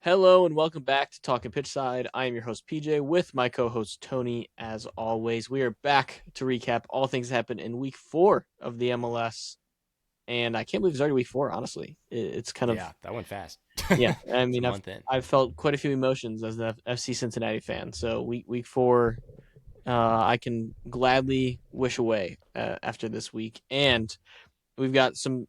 Hello and welcome back to Talkin Pitchside. I am your host PJ with my co-host Tony. As always, we are back to recap all things that happened in Week 4 of the MLS, and I can't believe it's already Week 4. Honestly, it's kind of Yeah, that went fast. yeah. I It's a mean, I've month in. I've felt quite a few emotions as an FC Cincinnati fan. So week 4, I can gladly wish away after this week, and we've got some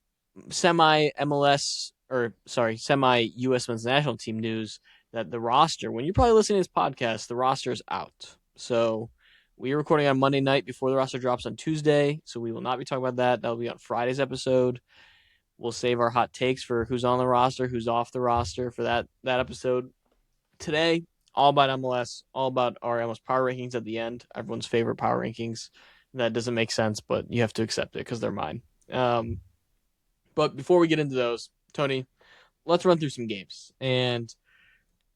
semi MLS or sorry, semi US men's national team news that the roster, when you're probably listening to this podcast, the roster is out. So we are recording on Monday night before the roster drops on Tuesday. So we will not be talking about that. That'll be on Friday's episode. We'll save our hot takes for who's on the roster, who's off the roster for that episode. Today, all about MLS, all about our MLS power rankings at the end. Everyone's favorite power rankings. That doesn't make sense, but you have to accept it because they're mine. But before we get into those, Tony, let's run through some games. And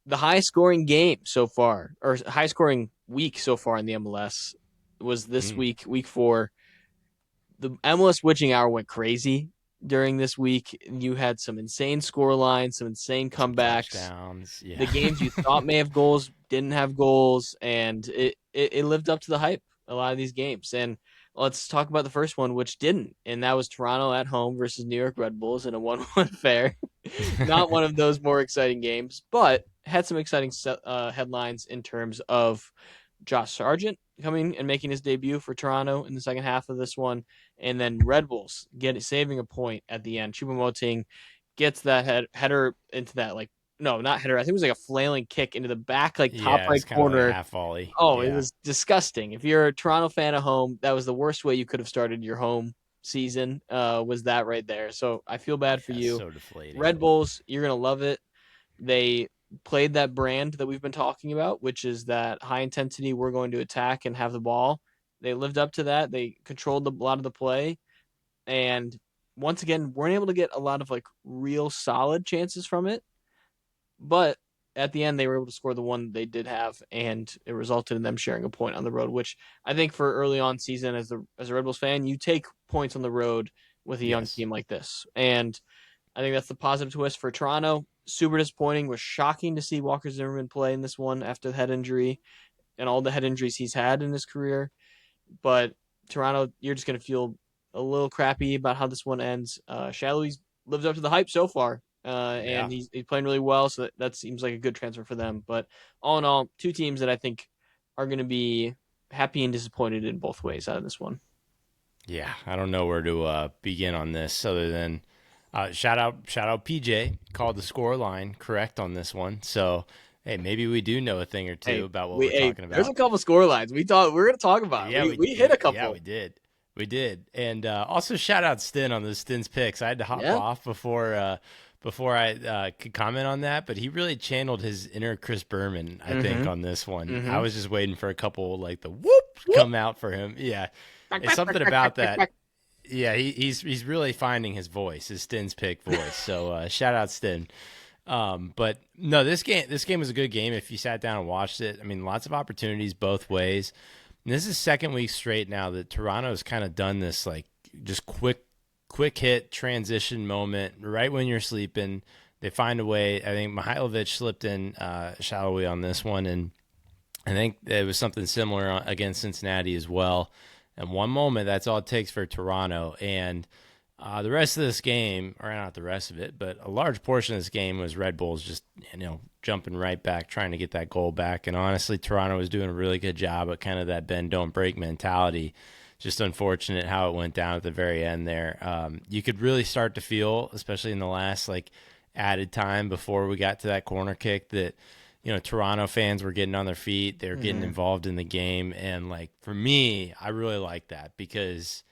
the high scoring game so far, or high scoring week so far in the MLS was this week, week 4. The MLS witching hour went crazy during this week. You had some insane score lines, some insane Some comebacks. touchdowns. Yeah. The games you thought may have goals didn't have goals, and it lived up to the hype, a lot of these games. And let's talk about the first one, which didn't, and that was Toronto at home versus New York Red Bulls in a 1-1 fair. Not one of those more exciting games, but had some exciting headlines in terms of Josh Sargent coming and making his debut for Toronto in the second half of this one, and then Red Bulls saving a point at the end. Choupo-Moting gets that header into that, like, no, not header. I think it was like a flailing kick into the back, like top Yeah, right it's kind of like a corner. half volley. Oh, it Yeah. was disgusting. If you're a Toronto fan at home, that was the worst way you could have started your home season. Was that right there? So I feel bad for Yeah, you. so deflating. Red Bulls, you're gonna love it. They played that brand that we've been talking about, which is that high intensity, we're going to attack and have the ball. They lived up to that. They controlled a lot of the play, and once again, weren't able to get a lot of like real solid chances from it. But at the end, they were able to score the one they did have, and it resulted in them sharing a point on the road. Which I think for early on season, as a Red Bulls fan, you take points on the road with a young Yes. team like this, and I think that's the positive twist for Toronto. Super disappointing. Was shocking to see Walker Zimmerman play in this one after the head injury and all the head injuries he's had in his career. But Toronto, you're just going to feel a little crappy about how this one ends. Shallow's lived up to the hype so far, Yeah. and he's playing really well, so that seems like a good transfer for them. But all in all, two teams that I think are going to be happy and disappointed in both ways out of this one. Yeah. I don't know where to begin on this other than shout out PJ called the score line correct on this one. So hey, maybe we do know a thing or two about what we're talking There's a about. couple score lines we thought we are going to talk about. Yeah, We hit a yeah, couple. we did. We did. And also shout out Stin on the Stin's picks. I had to hop Yeah. off before I could comment on that, but he really channeled his inner Chris Berman, I think, on this one. I was just waiting for a couple like the whoop come out for him. Yeah. It's something about that. Yeah, he's really finding his voice, his Stin's pick voice. So shout out Stin. But no, this game was a good game if you sat down and watched it. I mean, lots of opportunities both ways. And this is second week straight now that Toronto's kind of done this like just quick hit transition moment right when you're sleeping. They find a way. I think Mihailovic slipped in shallowly on this one, and I think it was something similar against Cincinnati as well. And one moment, that's all it takes for Toronto. And the rest of this game, or not the rest of it, but a large portion of this game was Red Bulls just, jumping right back, trying to get that goal back. And honestly, Toronto was doing a really good job at kind of that bend, don't break mentality. Just unfortunate how it went down at the very end there. You could really start to feel, especially in the last added time before we got to that corner kick, that Toronto fans were getting on their feet. They were getting involved in the game. And for me, I really like that because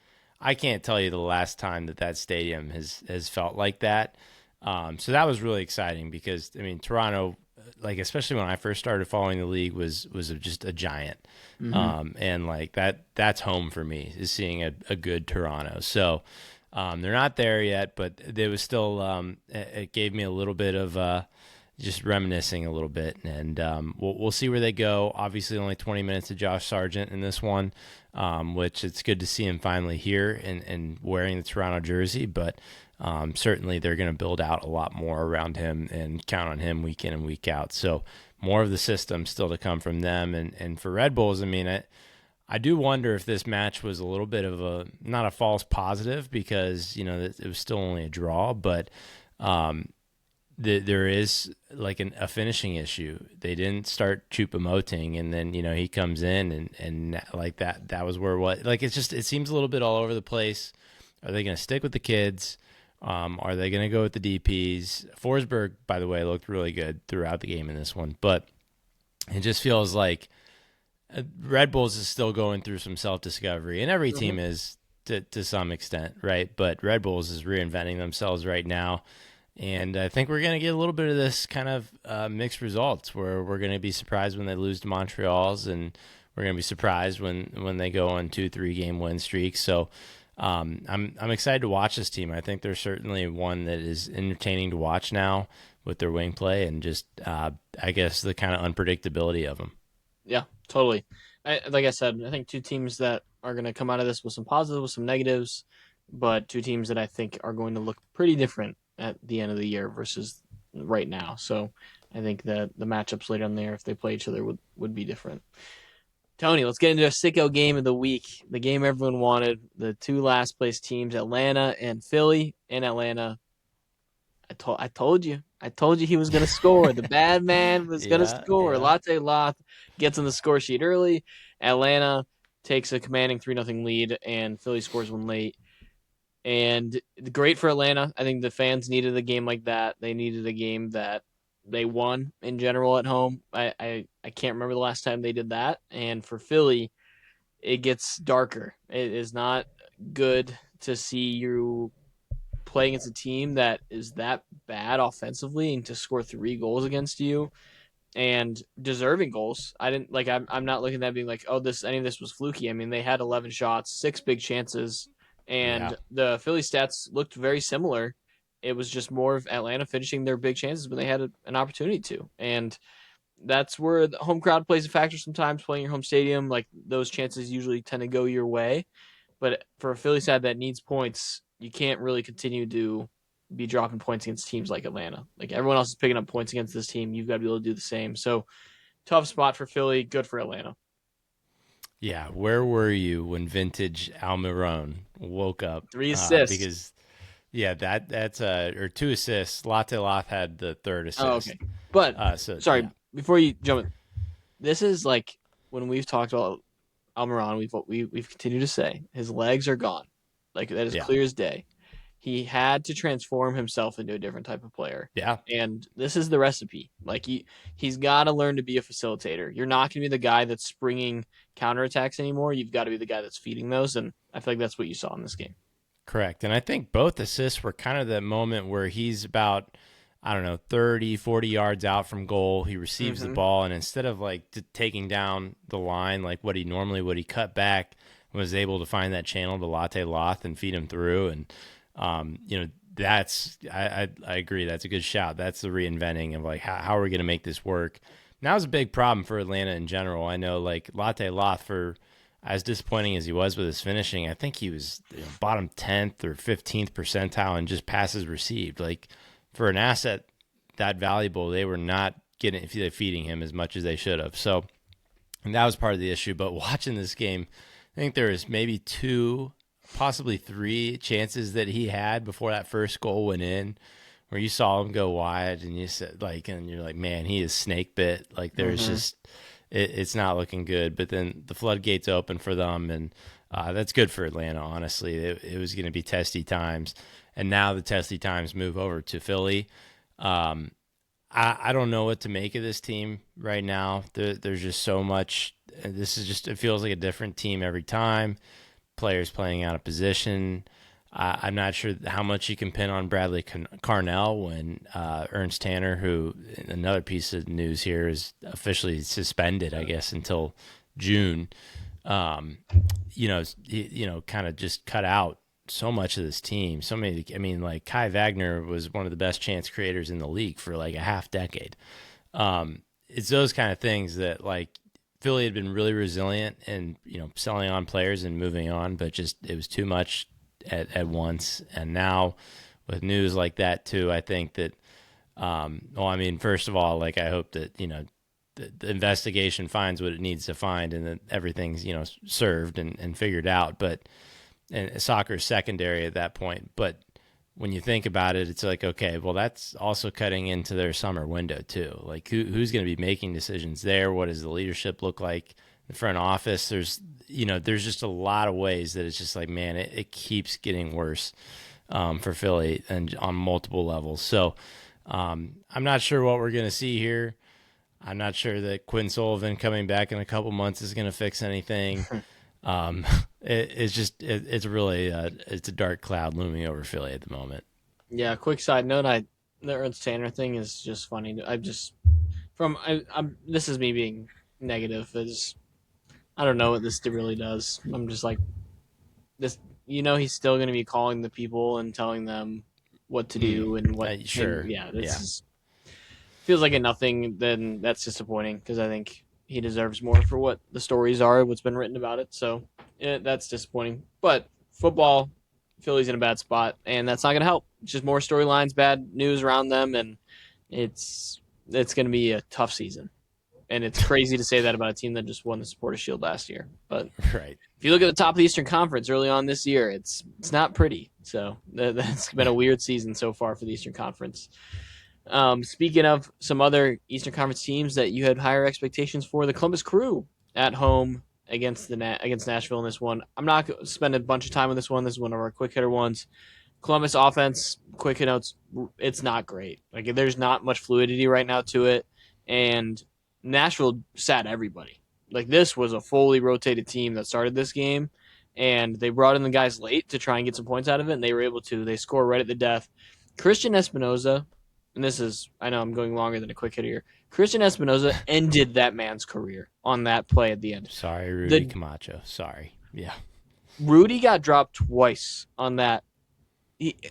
I can't tell you the last time that stadium has felt like that. So that was really exciting because, I mean, Toronto, especially when I first started following the league, was just a giant. And that's home for me, is seeing a good Toronto. So they're not there yet, but there was still, it gave me a little bit of just reminiscing a little bit. And we'll see where they go. Obviously, only 20 minutes of Josh Sargent in this one, which it's good to see him finally here and wearing the Toronto jersey. But certainly they're going to build out a lot more around him and count on him week in and week out. So more of the system still to come from them. And for Red Bulls, I mean, I do wonder if this match was a little bit of not a false positive, because, it was still only a draw, but there is like a finishing issue. They didn't start Choupo-Moting, and then he comes in and like that was where it seems a little bit all over the place. Are they going to stick with the kids? Are they going to go with the DPs? Forsberg, by the way, looked really good throughout the game in this one, but it just feels like Red Bulls is still going through some self-discovery, and every team is to some extent, right? But Red Bulls is reinventing themselves right now. And I think we're going to get a little bit of this kind of mixed results, where we're going to be surprised when they lose to Montreal's, and we're going to be surprised when they go on 2-3 game win streaks. So I'm excited to watch this team. I think they're certainly one that is entertaining to watch now with their wing play and just I guess the kind of unpredictability of them. Yeah, totally. Like I said, I think two teams that are going to come out of this with some positives, with some negatives, but two teams that I think are going to look pretty different at the end of the year versus right now. So I think that the matchups later on there, if they play each other, would be different. Tony, let's get into a sicko game of the week. The game everyone wanted. The two last place teams, Atlanta and Philly. In Atlanta, I told you. I told you he was going to score. The bad man was going to Yeah, score. yeah. Latte Loth gets on the score sheet early. Atlanta takes a commanding 3-0 lead, and Philly scores one late. And great for Atlanta. I think the fans needed a game like that. They needed a game that they won in general at home. I can't remember the last time they did that. And for Philly, it gets darker. It is not good to see you play against a team that is that bad offensively and to score 3 goals against you and deserving goals. I didn't like. I'm not looking at that being like, oh, any of this was fluky. I mean, they had 11 shots, 6 big chances, Yeah. and the Philly stats looked very similar. It was just more of Atlanta finishing their big chances when they had an opportunity to, and that's where the home crowd plays a factor sometimes. Playing your home stadium, like those chances usually tend to go your way. But for a Philly side that needs points, you can't really continue to be dropping points against teams like Atlanta. Like everyone else is picking up points against this team, you've got to be able to do the same. So tough spot for Philly, good for Atlanta. Yeah, where were you when vintage Almiron woke up? 3 assists. Because that's or 2 assists. Latte Loth had the third Oh, assist. okay. But So sorry, yeah, before you jump in, this is like when we've talked about Almiron, we've continued to say his legs are gone. Like that is yeah, clear as day. He had to transform himself into a different type of player. yeah. And this is the recipe. Like he's got to learn to be a facilitator. You're not going to be the guy that's springing counterattacks anymore. You've got to be the guy that's feeding those. And I feel like that's what you saw in this game. Correct. And I think both assists were kind of the moment where he's about, I don't know, 30, 40 yards out from goal. He receives the Mm-hmm. ball, and instead of like taking down the line like what he normally would, he cut back, was able to find that channel to Latte Loth and feed him through. And, I agree. That's a good shout. That's the reinventing of like, how are we going to make this work? Now is a big problem for Atlanta in general. I know like Latte Loth, for as disappointing as he was with his finishing, I think he was bottom 10th or 15th percentile in just passes received. Like for an asset that valuable, they were not feeding him as much as they should have. So, and that was part of the issue. But watching this game, I think there was maybe 2, possibly 3 chances that he had before that first goal went in, where you saw him go wide, and you're like, man, he is snake bit. Like there's Mm-hmm. just, it's not looking good. But then the floodgates open for them, and that's good for Atlanta. Honestly, it was going to be testy times, and now the testy times move over to Philly. I don't know what to make of this team right now. There's just so much. It feels like a different team every time. Players playing out of position. I'm not sure how much you can pin on Bradley Carnell when Ernst Tanner, who, another piece of news here, is officially suspended, I guess, until June. Kind of just cut out so much of this team. So many. I mean, like Kai Wagner was one of the best chance creators in the league for like a half decade. It's those kind of things that like Philly had been really resilient and selling on players and moving on, but just it was too much at once. And now with news like that too. I think that, well, I mean, first of all, like I hope that the investigation finds what it needs to find, and that everything's served and figured out. But and soccer is secondary at that point. But when you think about it, it's like, okay, well, that's also cutting into their summer window too. Like, who's going to be making decisions there? What does the leadership look like? The front office. There's just a lot of ways that it's just like, man, it keeps getting worse for Philly and on multiple levels. So I'm not sure what we're going to see here. I'm not sure that Quinn Sullivan coming back in a couple months is going to fix anything. Um, it's really it's a dark cloud looming over Philly at the moment. Yeah, quick side note, the Ernst Tanner thing is just funny. I just I'm this is me being negative. I don't know what this really does. I'm just like this. He's still going to be calling the people and telling them what to do and what. Sure, And yeah, yeah, this is feels like a nothing. Then that's disappointing because I think he deserves more for what the stories are, what's been written about it. So that's disappointing. But football, Philly's in a bad spot, and that's not going to help. It's just more storylines, bad news around them, and it's going to be a tough season. And it's crazy to say that about a team that just won the Supporters Shield last year. But right. if you look at the top of the Eastern Conference early on this year, it's not pretty. So that's been a weird season so far for the Eastern Conference. Speaking of some other Eastern Conference teams that you had higher expectations for, the Columbus Crew at home against Nashville in this one. I'm not going to spend a bunch of time on this one. This is one of our quick hitter ones. Columbus offense, quick hit notes, it's not great. Like there's not much fluidity right now to it, and Nashville sat everybody. Like this was a fully rotated team that started this game, and they brought in the guys late to try and get some points out of it, and they were able to. They score right at the death. Christian Espinoza, and I know I'm going longer than a quick hit here. Christian Espinoza ended that man's career on that play at the end. Sorry, Rudy Camacho. Sorry. Yeah. Rudy got dropped twice on that.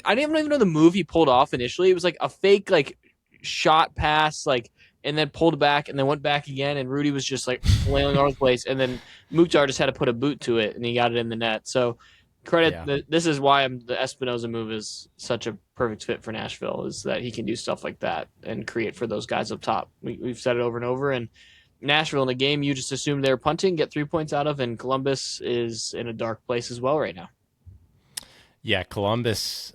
I didn't even know the move he pulled off initially. It was like a fake shot pass, and then pulled back and then went back again, and Rudy was just flailing all over the place, and then Mukhtar just had to put a boot to it, and he got it in the net. So this is why the Espinoza move is such a perfect fit for Nashville, is that he can do stuff like that and create for those guys up top. We've said it over and over, and Nashville in a game you just assume they're punting, get 3 points out of, and Columbus is in a dark place as well right now. Yeah, Columbus,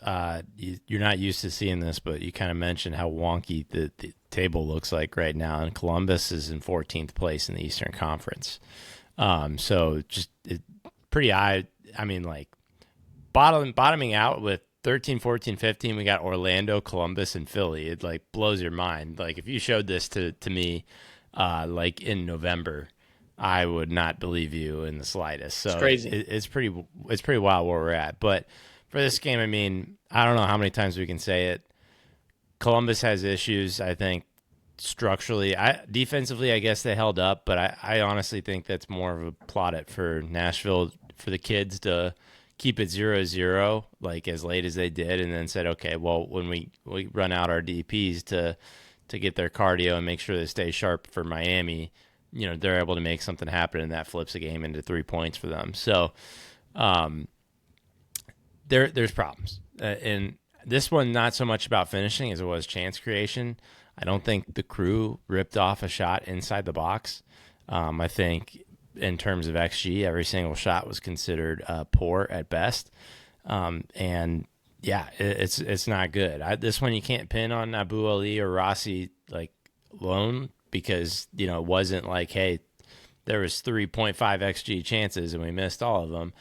you're not used to seeing this, but you kind of mentioned how wonky the table looks like right now, and Columbus is in 14th place in the Eastern Conference. So just pretty high. I mean, bottoming out with 13, 14, 15, we got Orlando, Columbus, and Philly. It blows your mind. Like if you showed this to me, in November, I would not believe you in the slightest. So it's crazy. It's pretty wild where we're at. But for this game, I mean, I don't know how many times we can say it. Columbus has issues, I think, structurally. Defensively, I guess they held up, but I honestly think that's more of a plot for Nashville, for the kids to keep it 0-0, as late as they did, and then said, okay, well, when we run out our DPs to get their cardio and make sure they stay sharp for Miami, they're able to make something happen, and that flips a game into 3 points for them. So there's problems. And this one, not so much about finishing as it was chance creation. I don't think the Crew ripped off a shot inside the box. I think in terms of XG, every single shot was considered poor at best. And yeah, it's not good. This one you can't pin on Abu Ali or Rossi alone, because it wasn't hey, there was 3.5 XG chances and we missed all of them.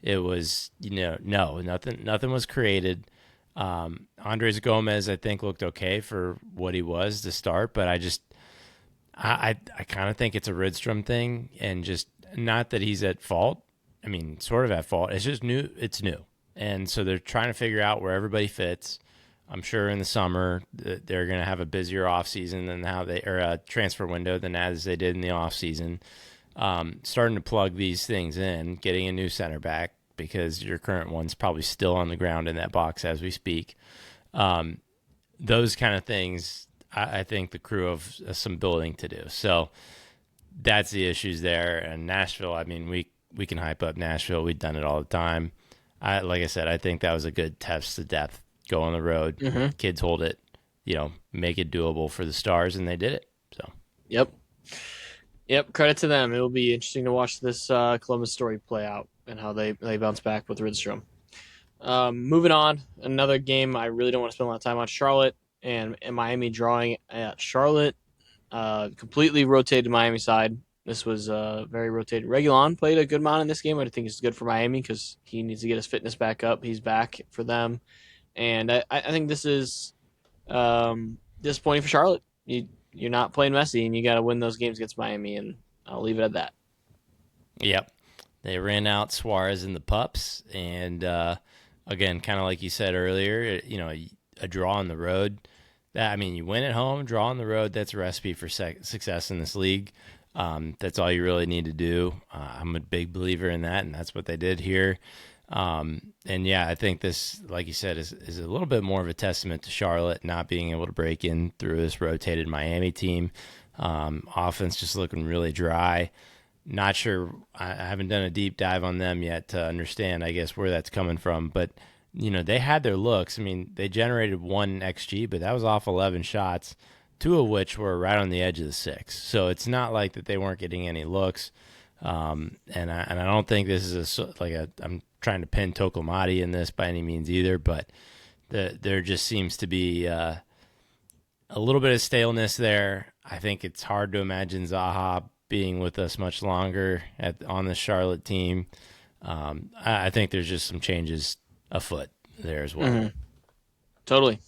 It was no, nothing was created. Andres Gomez, I think, looked okay for what he was to start, but I kind of think it's a Rydstrom thing, and just not that he's at fault. I mean, sort of at fault. It's just new. It's new. And so they're trying to figure out where everybody fits. I'm sure in the summer they're going to have a busier offseason than a transfer window than as they did in the offseason. Starting to plug these things in, getting a new center back, because your current one's probably still on the ground in that box as we speak. Those kind of things, I think the Crew have some building to do. So that's the issues there. And Nashville, I mean, we can hype up Nashville. We've done it all the time. Like I said, I think that was a good test of depth go on the road, Mm-hmm. kids hold it, make it doable for the Stars, and they did it. So Yep. Yep. Credit to them. It'll be interesting to watch this Columbus story play out and how they bounce back with Rydstrom. Moving on, another game I really don't want to spend a lot of time on. Charlotte and Miami drawing at Charlotte. Completely rotated Miami side. This was very rotated. Reguilon played a good amount in this game. I think it's good for Miami because he needs to get his fitness back up. He's back for them, and I think this is disappointing for Charlotte. You're not playing Messi, and you got to win those games against Miami, and I'll leave it at that. yep, they ran out Suarez and the pups, and again, kind of like you said earlier, a draw on the road. You win at home, draw on the road. That's a recipe for success in this league. That's all you really need to do. I'm a big believer in that, and that's what they did here. And yeah, I think this, like you said, is a little bit more of a testament to Charlotte not being able to break in through this rotated Miami team. Offense just looking really dry. Not sure. I haven't done a deep dive on them yet to understand, I guess, where that's coming from. But they had their looks. They generated 1 xG, but that was off 11 shots, 2 of which were right on the edge of the 6. So it's not like that they weren't getting any looks. And I don't think this is I'm trying to pin Tokomati in this by any means either, but there just seems to be a little bit of staleness there. I think it's hard to imagine Zaha being with us much longer on the Charlotte team. I think there's just some changes afoot there as well. Mm-hmm. Totally.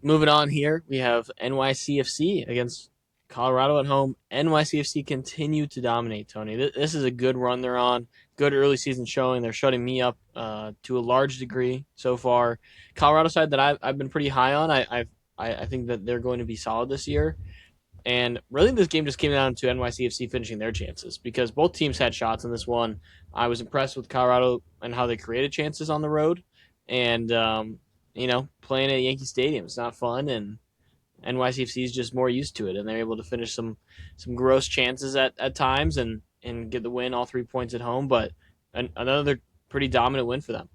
Moving on here, we have NYCFC against Colorado at home. NYCFC continue to dominate, Tony. This is a good run they're on. Good early season showing. They're shutting me up to a large degree so far. Colorado side that I've been pretty high on. I think that they're going to be solid this year. And really, this game just came down to NYCFC finishing their chances because both teams had shots in this one. I was impressed with Colorado and how they created chances on the road. And, playing at Yankee Stadium, it's not fun. And NYCFC is just more used to it. And they're able to finish some gross chances at times and get the win, all 3 points at home. But another pretty dominant win for them.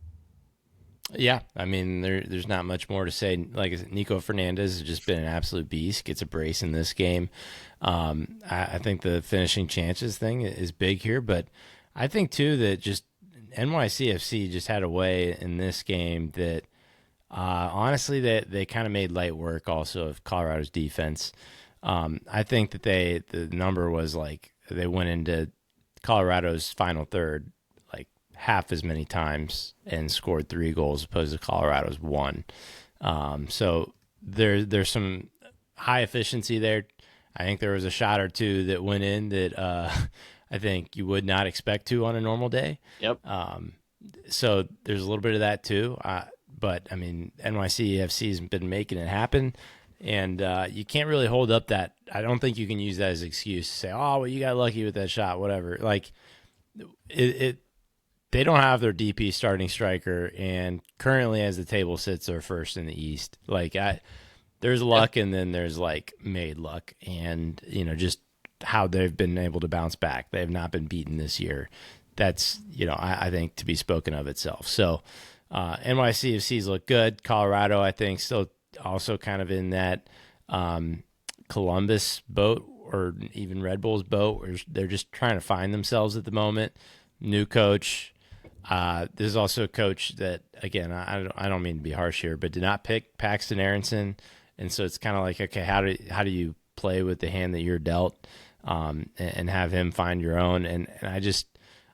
Yeah, there's not much more to say. Like Nico Fernandez has just been an absolute beast. Gets a brace in this game. I think the finishing chances thing is big here, but I think too that just NYCFC just had a way in this game that honestly that they kind of made light work also of Colorado's defense. I think that the number was like they went into Colorado's final third half as many times and scored 3 goals opposed to Colorado's 1. So there's some high efficiency there. I think there was a shot or two that went in that I think you would not expect to on a normal day. Yep. So there's a little bit of that too. But NYCFC has been making it happen. And you can't really hold up that. I don't think you can use that as an excuse to say, oh, well, you got lucky with that shot, whatever. They don't have their DP starting striker, and currently, as the table sits, they're first in the East. There's luck, and then there's made luck, and just how they've been able to bounce back. They have not been beaten this year. That's I think to be spoken of itself. So NYCFC's look good. Colorado, I think, still also kind of in that Columbus boat or even Red Bull's boat, where they're just trying to find themselves at the moment. New coach. This is also a coach that, again, I don't mean to be harsh here, but did not pick Paxton Aronson, and so it's kind of like, okay, how do you play with the hand that you're dealt, and have him find your own? And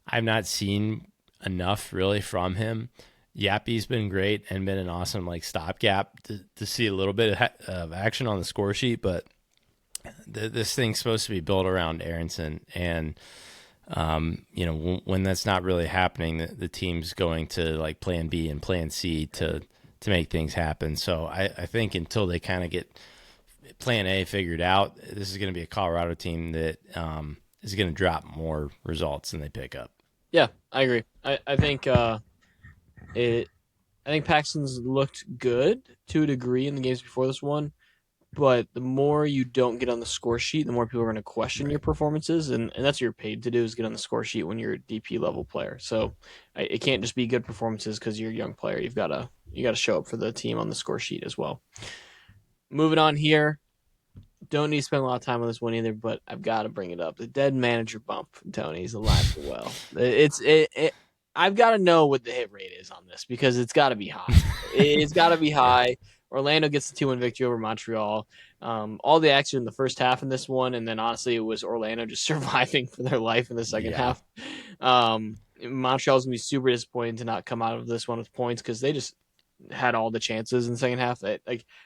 I've not seen enough really from him. Yappy's been great and been an awesome stopgap to see a little bit of action on the score sheet, but this thing's supposed to be built around Aronson, and when that's not really happening, the team's going to plan B and plan C to make things happen. So I think until they kind of get plan A figured out, this is going to be a Colorado team that is going to drop more results than they pick up. Yeah, I agree. I think I think Paxton's looked good to a degree in the games before this one. But the more you don't get on the score sheet, the more people are going to question your performances, and that's what you're paid to do, is get on the score sheet when you're a DP level player. So it can't just be good performances because you're a young player. You've got to You got to show up for the team on the score sheet as well. Moving on here, don't need to spend a lot of time on this one either, but I've got to bring it up. The dead manager bump, Tony's alive and well. I've got to know what the hit rate is on this because it's got to be high. It's got to be Yeah. high. Orlando gets the 2-1 victory over Montreal. All the action in the first half in this one, and then honestly, it was Orlando just surviving for their life in the second Yeah. half. Montreal's gonna be super disappointed to not come out of this one with points because they just had all the chances in the second half. I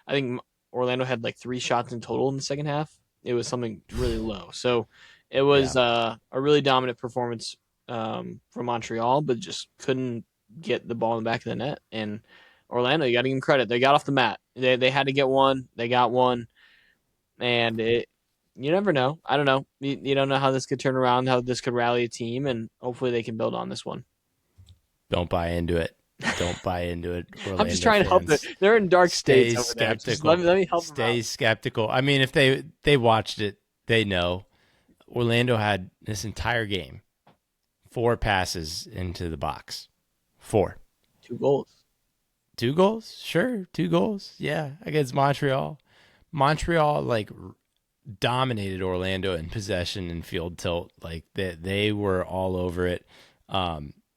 think Orlando had like 3 shots in total in the second half. It was something really low. So it Yeah. was a really dominant performance from Montreal, but just couldn't get the ball in the back of the net. And Orlando, you got to give them credit. They got off the mat. They had to get one. They got one, and you never know. I don't know. You don't know how this could turn around, how this could rally a team, and hopefully they can build on this one. Don't buy into it. Don't buy into it, I'm just Orlando trying to help them. fans. They're in dark states Stay over there. Just skeptical. let me help them out. Stay skeptical. I mean, if they watched it, they know Orlando had this entire game 4 passes into the box. 4. 2 goals. 2 goals? Sure, 2 goals. Yeah, against Montreal. Montreal like dominated Orlando in possession and field tilt. Like they were all over it.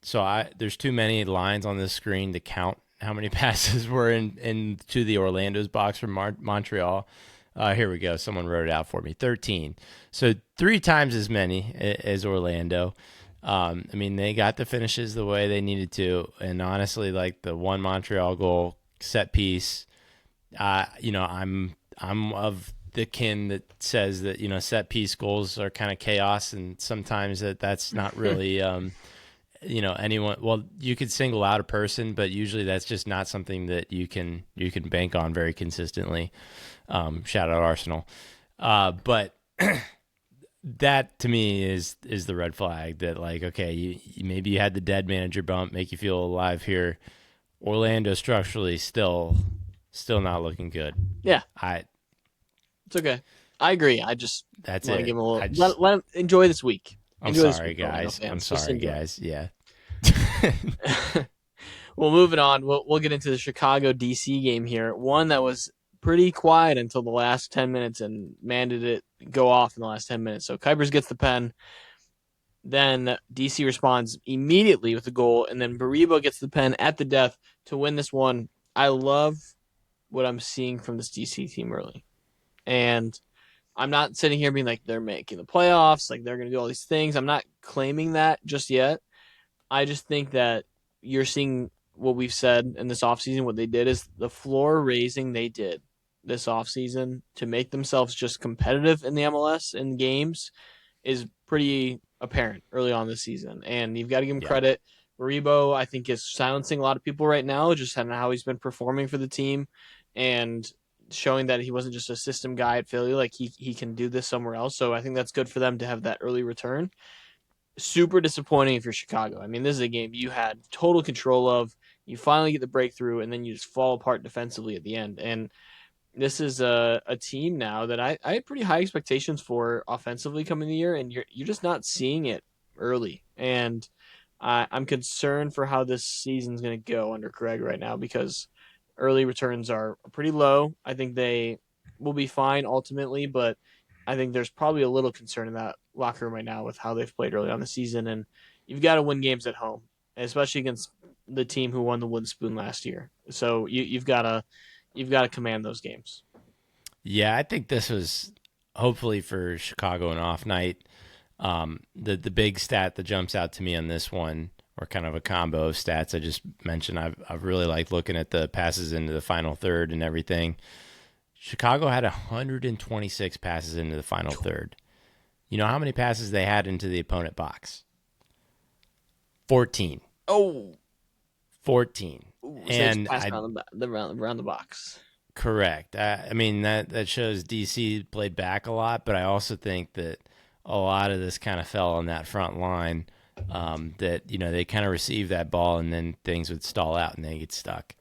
So there's too many lines on this screen to count how many passes were in to the Orlando's box from Montreal. Here we go. Someone wrote it out for me. 13. So 3 times as many as Orlando. I mean, they got the finishes the way they needed to, and honestly, like the one Montreal goal set piece, I'm of the kin that says that set piece goals are kind of chaos, and sometimes that's not really anyone. Well, you could single out a person, but usually that's just not something that you can bank on very consistently. Shout out Arsenal, but. That to me is the red flag that like, okay, maybe you had the dead manager bump make you feel alive here. Orlando structurally still not looking good. Yeah, I it's okay. I agree. I just That's want to it. give them a little. I just Let them enjoy this week. I'm Enjoy this sorry week, Orlando guys. I'm fans. Just sorry enjoy. guys. Yeah. Well, moving on. We'll get into the Chicago DC game here. One that was pretty quiet until the last 10 minutes, and man, did it go off in the last 10 minutes. So Kuipers gets the pen. Then DC responds immediately with a goal, and then Baribo gets the pen at the death to win this one. I love what I'm seeing from this DC team early. And I'm not sitting here being like they're making the playoffs, like they're going to do all these things. I'm not claiming that just yet. I just think that you're seeing what we've said in this offseason. What they did is the floor raising they did this offseason to make themselves just competitive in the MLS in games is pretty apparent early on this season. And you've got to give him Yeah. credit. Rebo, I think, is silencing a lot of people right now, just how he's been performing for the team and showing that he wasn't just a system guy at Philly. Like he can do this somewhere else. So I think that's good for them to have that early return. Super disappointing if you're Chicago. I mean, this is a game you had total control of. You finally get the breakthrough, and then you just fall apart defensively at the end. And this is a team now that I had pretty high expectations for offensively coming the year, and you're just not seeing it early. And I'm concerned for how this season's going to go under Craig right now because early returns are pretty low. I think they will be fine ultimately, but I think there's probably a little concern in that locker room right now with how they've played early on the season. And you've got to win games at home, especially against the team who won the wooden spoon last year. So you've got to command those games. Yeah, I think this was hopefully for Chicago an off night. The big stat that jumps out to me on this one, or kind of a combo of stats I just mentioned, I've really liked looking at the passes into the final third and everything. Chicago had 126 passes into the final third. You know how many passes they had into the opponent box? 14. Oh, 14. so And pass around the box. correct. I mean, that shows DC played back a lot, but I also think that a lot of this kind of fell on that front line. That they kind of receive that ball and then things would stall out and they get stuck.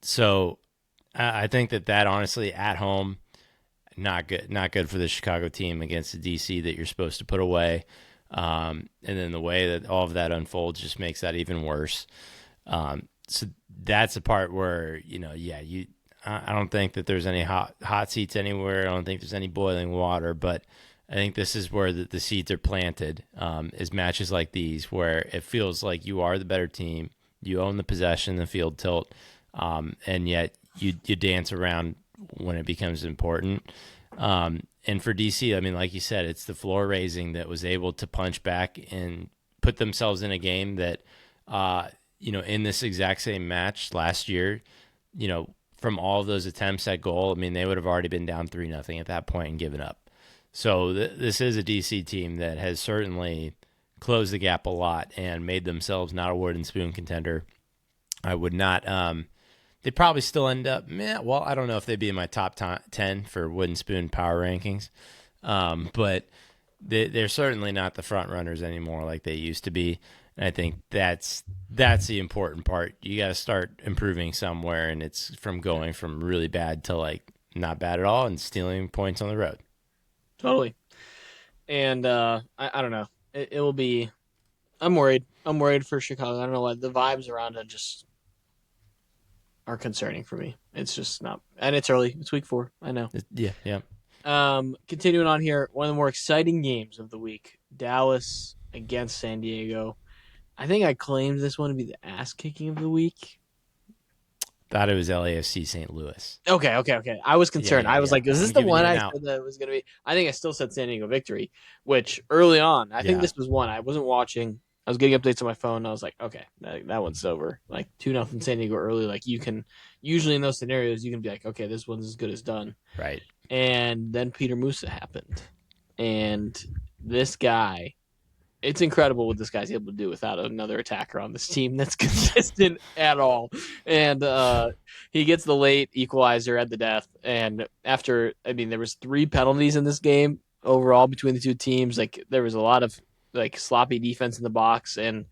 So I think that honestly at home, not good for the Chicago team against the DC that you're supposed to put away. And then the way that all of that unfolds just makes that even worse. so that's the part where yeah, I don't think that there's any hot seats anywhere. I don't think there's any boiling water, but I think this is where the seeds are planted. Is matches like these where it feels like you are the better team, you own the possession, the field tilt, and yet you dance around when it becomes important. And for DC, I mean, like you said, it's the floor raising that was able to punch back and put themselves in a game that, in this exact same match last year, from all of those attempts at goal, I mean, they would have already been down 3-0 at that point and given up. So this is a DC team that has certainly closed the gap a lot and made themselves not a wooden spoon contender. I would not. They'd probably still end up. Well, I don't know if they'd be in my top 10 for wooden spoon power rankings, but they're certainly not the front runners anymore like they used to be. And I think that's the important part. You got to start improving somewhere, and it's from going from really bad to like not bad at all and stealing points on the road. Totally. And I don't know. It will be. I'm worried. I'm worried for Chicago. I don't know why the vibes around it just are concerning for me. It's just not, and it's early. It's week 4. I know. Yeah, yeah. Continuing on here, one of the more exciting games of the week: Dallas against San Diego. I think I claimed this one to be the ass kicking of the week. Thought it was LAFC St. Louis. Okay. I was concerned. I was like, is this I'm the giving one you an I out. said that it was going to be? I think I still said San Diego victory, which early on, I think Yeah, this was one. I wasn't watching. I was getting updates on my phone. And I was like, okay, that one's over. Like 2-0 San Diego early. Like you can, usually in those scenarios, you can be like, okay, this one's as good as done. right. And then Peter Musa happened. And this guy, it's incredible what this guy's able to do without another attacker on this team that's consistent at all. And he gets the late equalizer at the death. And after, I mean, there was 3 penalties in this game overall between the two teams. Like there was a lot of like sloppy defense in the box, and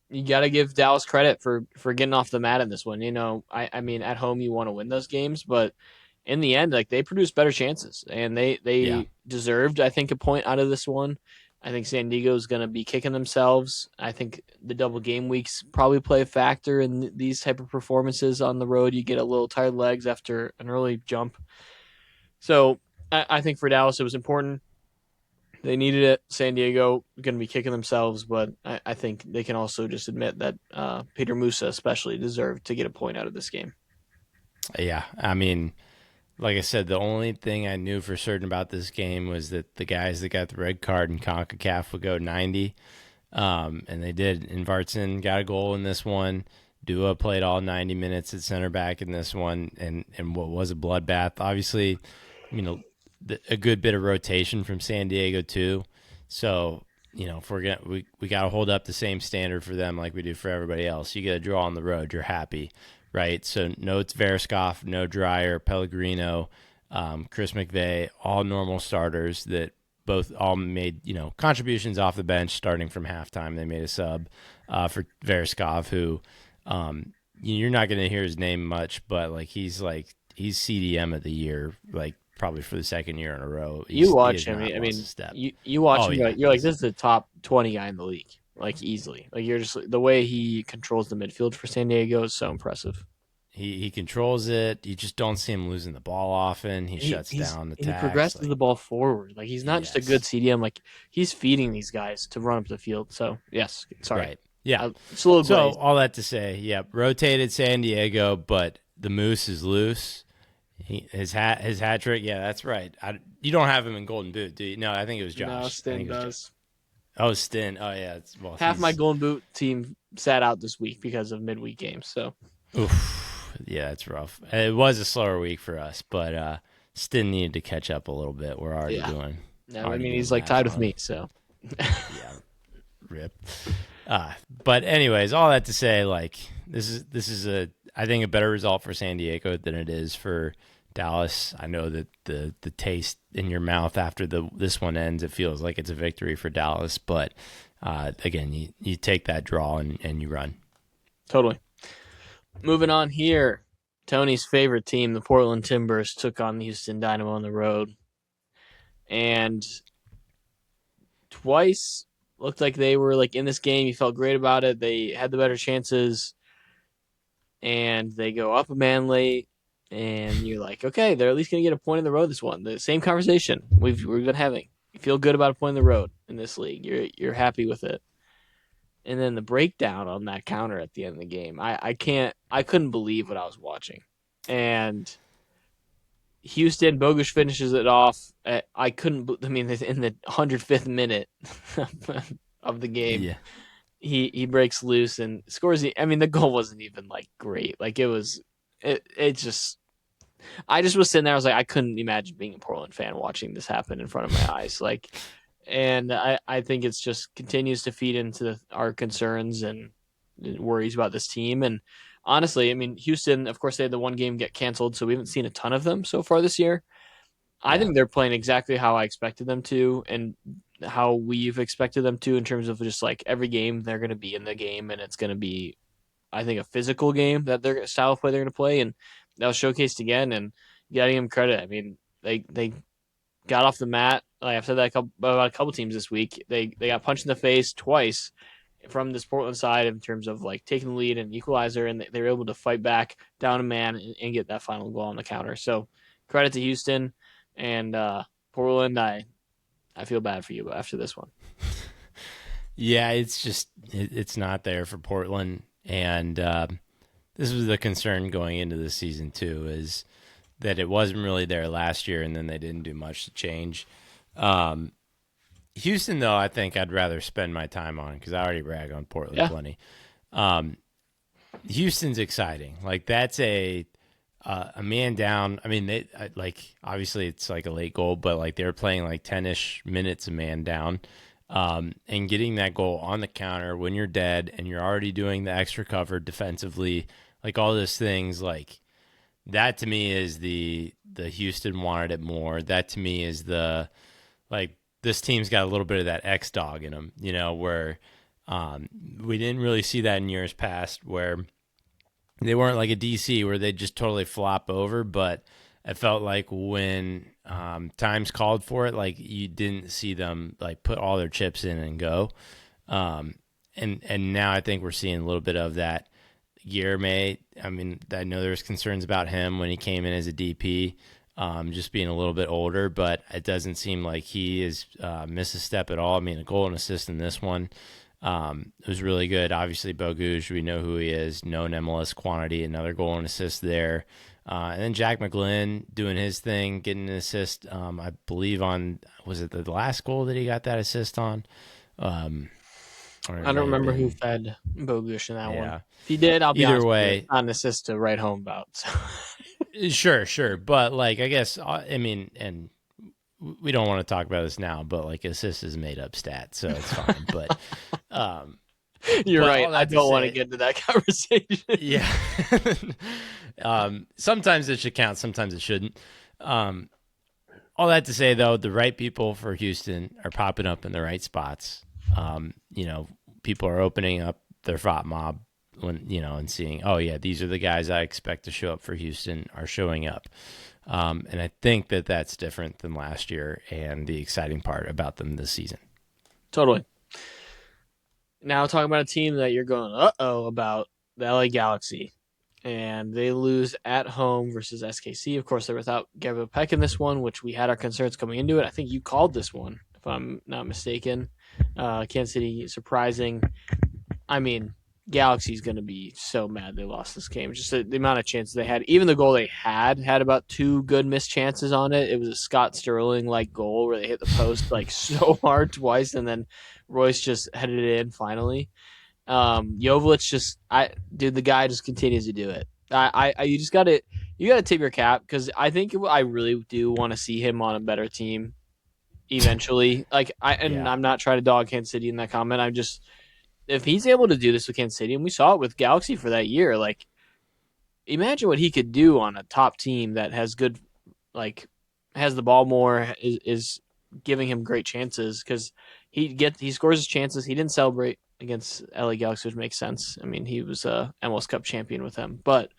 you got to give Dallas credit for getting off the mat in this one. I mean, at home you want to win those games, but in the end, like they produced better chances, and Yeah, they deserved, I think, a point out of this one. I think San Diego's going to be kicking themselves. I think the double game weeks probably play a factor in these type of performances on the road. You get a little tired legs after an early jump. So I think for Dallas it was important. They needed it. San Diego going to be kicking themselves, but I think they can also just admit that Peter Musa especially deserved to get a point out of this game. yeah. I mean, like I said, the only thing I knew for certain about this game was that the guys that got the red card in CONCACAF would go 90, and they did. And Vartson got a goal in this one. Dua played all 90 minutes at center back in this one, and what was a bloodbath. Obviously, a good bit of rotation from San Diego too. So if we got to hold up the same standard for them like we do for everybody else. You get a draw on the road, you're happy, right? So no Tverskov, no Dreyer, Pellegrino, Chris McVeigh, all normal starters that both all made contributions off the bench starting from halftime. They made a sub for Tverskov, who you're not going to hear his name much, but he's CDM of the year, like probably for the second year in a row. You He watch has him. not I lost mean, a step. you watch Oh him. yeah, You're like, this is the top 20 guy in the league, like easily. Like you're just the way he controls the midfield for San Diego is so impressive. he controls it. You just don't see him losing the ball often. He shuts down He attacks. progresses the ball forward. Like he's not just a good Yes, CDM. Like he's feeding these guys to run up the field. So yes, sorry, right. Yeah. it's a little So glazed. all that to say, yeah, rotated San Diego, but the Moose is loose. His hat trick. Yeah, that's right. You don't have him in Golden Boot, do you? No, I think it was No, Josh. I Stin think it was Josh. does. Oh, Stin. Oh yeah. Half my Golden Boot team sat out this week because of midweek games. So Oof. Yeah, it's rough. It was a slower week for us, but still needed to catch up a little bit. We're already yeah, doing. no, I Already mean doing he's like math tied with on him. me. So Yeah, rip. But anyways, all that to say, this is I think a better result for San Diego than it is for Dallas. I know that the taste in your mouth after this one ends, it feels like it's a victory for Dallas. But again, you take that draw and you run. totally. Moving on here, Tony's favorite team, the Portland Timbers, took on the Houston Dynamo on the road, and twice looked like they were like in this game. You felt great about it. They had the better chances. and they go up a man late, and you're like, okay, they're at least gonna get a point in the road this one. The same conversation we've been having. You feel good about a point in the road in this league. You're happy with it. And then the breakdown on that counter at the end of the game, I couldn't believe what I was watching. And Houston, Bogusz finishes it off. I couldn't. I mean, in the 105th minute of the game, Yeah. he breaks loose and scores. I mean, the goal wasn't even like great. Like it was. It just. I just was sitting there. I was like, I couldn't imagine being a Portland fan watching this happen in front of my eyes. Like, and I think it's just continues to feed into our concerns and worries about this team. And honestly, I mean, Houston, of course, they had the one game get canceled, so we haven't seen a ton of them so far this year. I Yeah. think they're playing exactly how I expected them to, and how we've expected them to, in terms of just like every game they're going to be in the game, and it's going to be, I think, a physical game that their style of play they're going to play, and that was showcased again. And you got to give them credit. I mean, they got off the mat. Like I've said that about a couple teams this week. They got punched in the face twice from this Portland side in terms of like taking the lead and equalizer, and they were able to fight back down a man and get that final goal on the counter. So credit to Houston and Portland. I feel bad for you after this one. Yeah, it's just it's not there for Portland, and this was the concern going into the season too, is that it wasn't really there last year, and then they didn't do much to change. Um, Houston, though, I think I'd rather spend my time on because I already rag on Portland Yeah, plenty. Um, Houston's exciting. Like that's a man down. I mean, they like obviously it's like a late goal, but like they were playing like 10-ish minutes a man down, and getting that goal on the counter when you're dead and you're already doing the extra cover defensively, like all those things, like that to me is the Houston wanted it more. That to me is the like this team's got a little bit of that X dog in them, where we didn't really see that in years past, where they weren't like a DC where they just totally flop over, but it felt like when times called for it, like you didn't see them like put all their chips in and go. Um, and now I think we're seeing a little bit of that. Guillerme, I mean, I know there was concerns about him when he came in as a DP, just being a little bit older, but it doesn't seem like he has missed a step at all. I mean, a goal and assist in this one. It was really good. Obviously, Bogusz, we know who he is, known MLS quantity, another goal and assist there. And then Jack McGlynn doing his thing, getting an assist, I believe on, was it the last goal that he got that assist on? Or it I don't may have remember who been, fed Bogusz in that one. yeah. If he did, I'll be Either honest with you, it's way, not an assist to write home about. So. sure. But like, I guess, I mean, and we don't want to talk about this now, but like assist is made up stat, so it's fine. But, um, You're but right. all I that to don't want to say, get into that conversation. yeah. Sometimes it should count, sometimes it shouldn't. Um, all that to say, though, the right people for Houston are popping up in the right spots. People are opening up their FOT mob when, and seeing, oh, yeah, these are the guys I expect to show up for Houston are showing up. And I think that that's different than last year and the exciting part about them this season. Totally. Now talking about a team that you're going, uh-oh, about, the LA Galaxy. And they lose at home versus SKC. Of course, they're without Gabriel Peck in this one, which we had our concerns coming into it. I think you called this one, if I'm not mistaken. Kansas City surprising. I mean, Galaxy's going to be so mad they lost this game. Just the amount of chances they had. Even the goal they had about two good missed chances on it. It was a Scott Sterling like goal where they hit the post like so hard twice, and then Royce just headed it in finally. Joveljic the guy just continues to do it. You gotta tip your cap, because I think I really do want to see him on a better team eventually. Yeah. I'm not trying to dog Kansas City in that comment. I'm just, if he's able to do this with Kansas City, and we saw it with Galaxy for that year, like imagine what he could do on a top team that has good, like has the ball more, is giving him great chances, because he scores his chances. He didn't celebrate against LA Galaxy, which makes sense. I mean, he was a MLS Cup champion with them, but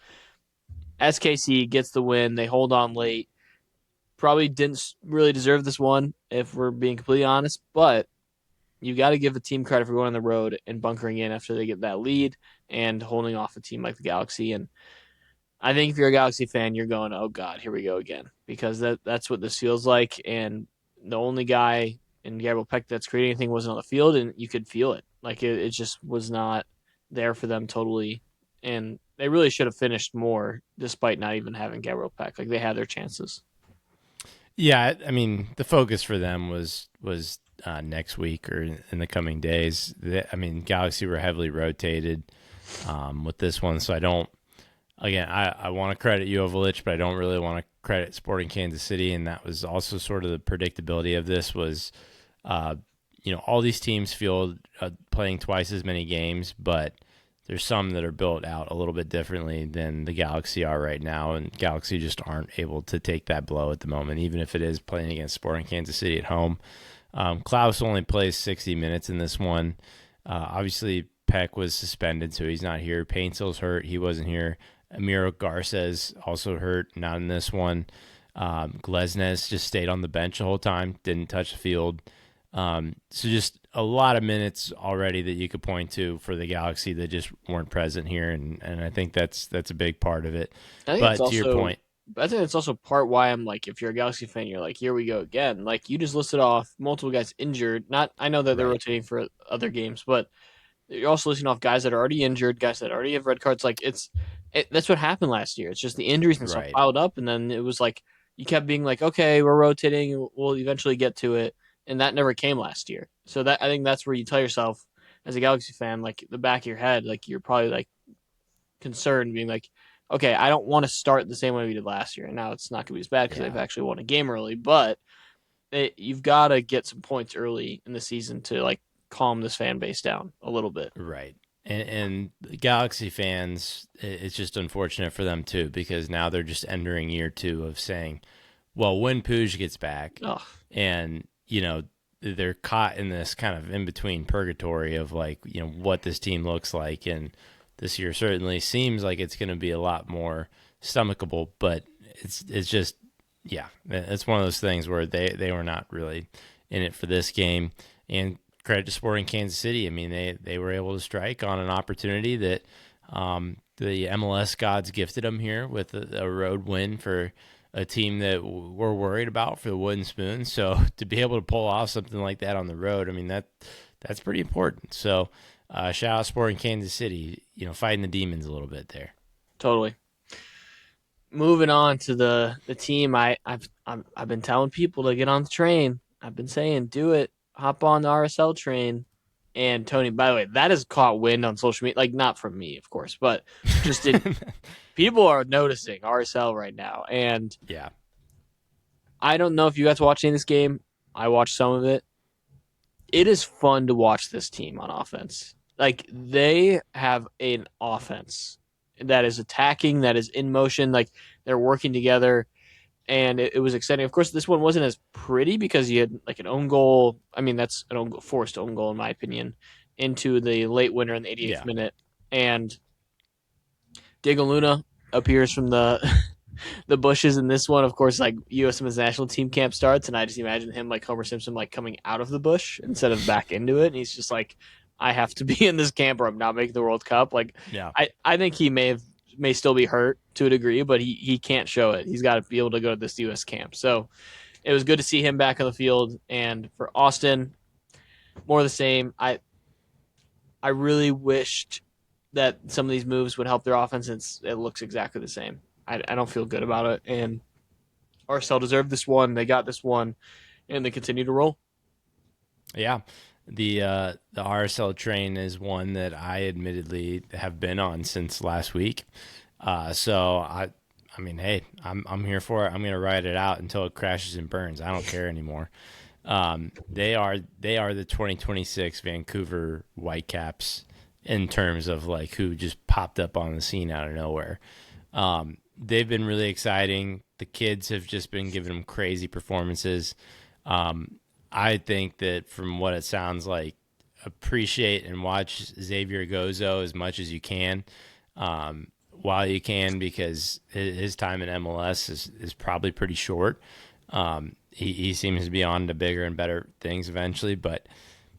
SKC gets the win. They hold on late. Probably didn't really deserve this one, if we're being completely honest, but you got to give the team credit for going on the road and bunkering in after they get that lead and holding off a team like the Galaxy. And I think if you're a Galaxy fan, you're going, "Oh God, here we go again," because that's what this feels like. And the only guy in Gabriel Peck that's creating anything wasn't on the field, and you could feel it. Like it just was not there for them totally, and they really should have finished more, despite not even having Gabriel Peck. Like they had their chances. Yeah, I mean, the focus for them was next week or in the coming days. I mean, Galaxy were heavily rotated with this one, so I don't. Again, I want to credit Jovic, but I don't really want to credit Sporting Kansas City, and that was also sort of the predictability of this was, uh, all these teams field playing twice as many games, but there's some that are built out a little bit differently than the Galaxy are right now, and Galaxy just aren't able to take that blow at the moment, even if it is playing against Sporting Kansas City at home. Klaus only plays 60 minutes in this one. Obviously, Peck was suspended, so he's not here. Paintsil's hurt. He wasn't here. Amiro Garces also hurt, not in this one. Glesnes just stayed on the bench the whole time, didn't touch the field. So just a lot of minutes already that you could point to for the Galaxy that just weren't present here, and I think that's a big part of it. I think it's But to your also point, I think it's also part why I'm like, if you're a Galaxy fan, you're like, here we go again. Like you just listed off multiple guys injured. Not I know that they're right, rotating for other games, but you're also listing off guys that are already injured, guys that already have red cards. Like that's what happened last year. It's just the injuries and stuff right, piled up, and then it was like you kept being like, okay, we're rotating, we'll eventually get to it, and that never came last year. So that I think that's where you tell yourself as a Galaxy fan, like the back of your head, like you're probably like concerned, being like, okay, I don't want to start the same way we did last year, and now it's not going to be as bad because yeah. they've actually won a game early, but you've got to get some points early in the season to like calm this fan base down a little bit. Right. And Galaxy fans, it's just unfortunate for them too, because now they're just entering year two of saying, well, when Puig gets back, Oh, and, they're caught in this kind of in between purgatory of like, what this team looks like. And this year certainly seems like it's going to be a lot more stomachable, but it's just, yeah, it's one of those things where they were not really in it for this game. And credit to Sporting Kansas City. I mean, they were able to strike on an opportunity that the MLS gods gifted them here with a road win for a team that we're worried about for the wooden spoon. So to be able to pull off something like that on the road, I mean, that's pretty important. So shout out Sporting Kansas City, fighting the demons a little bit there. totally. Moving on to the team, I've been telling people to get on the train. I've been saying, do it, hop on the RSL train. And Tony, by the way, that has caught wind on social media, like not from me, of course, but just in people are noticing RSL right now. And Yeah. I don't know if you guys watching this game. I watched some of it. It is fun to watch this team on offense. Like they have an offense that is attacking, that is in motion, like they're working together, and it was exciting. Of course, this one wasn't as pretty because you had like an own goal. I mean, that's an own goal, forced own goal in my opinion, into the late winner in the 88th Yeah. minute, and Diego Luna appears from the the bushes in this one. Of course, like U.S. Men's national team camp starts, and I just imagine him like Homer Simpson, like coming out of the bush instead of back into it. And he's just like, I have to be in this camp, or I'm not making the World Cup. Like, Yeah. I think he may still be hurt to a degree, but he can't show it. He's got to be able to go to this U.S. camp. So it was good to see him back on the field. And for Austin, more of the same. I really wished that some of these moves would help their offense. And it looks exactly the same. I don't feel good about it. And RSL deserved this one. They got this one, and they continue to roll. Yeah. The RSL train is one that I admittedly have been on since last week. So I mean, hey, I'm here for it. I'm gonna ride it out until it crashes and burns. I don't care anymore. They are the 2026 Vancouver Whitecaps in terms of like who just popped up on the scene out of nowhere. They've been really exciting. The kids have just been giving them crazy performances. I think that from what it sounds like, appreciate and watch Xavier Gozo as much as you can, while you can, because his time in MLS is probably pretty short. He seems to be on to bigger and better things eventually, but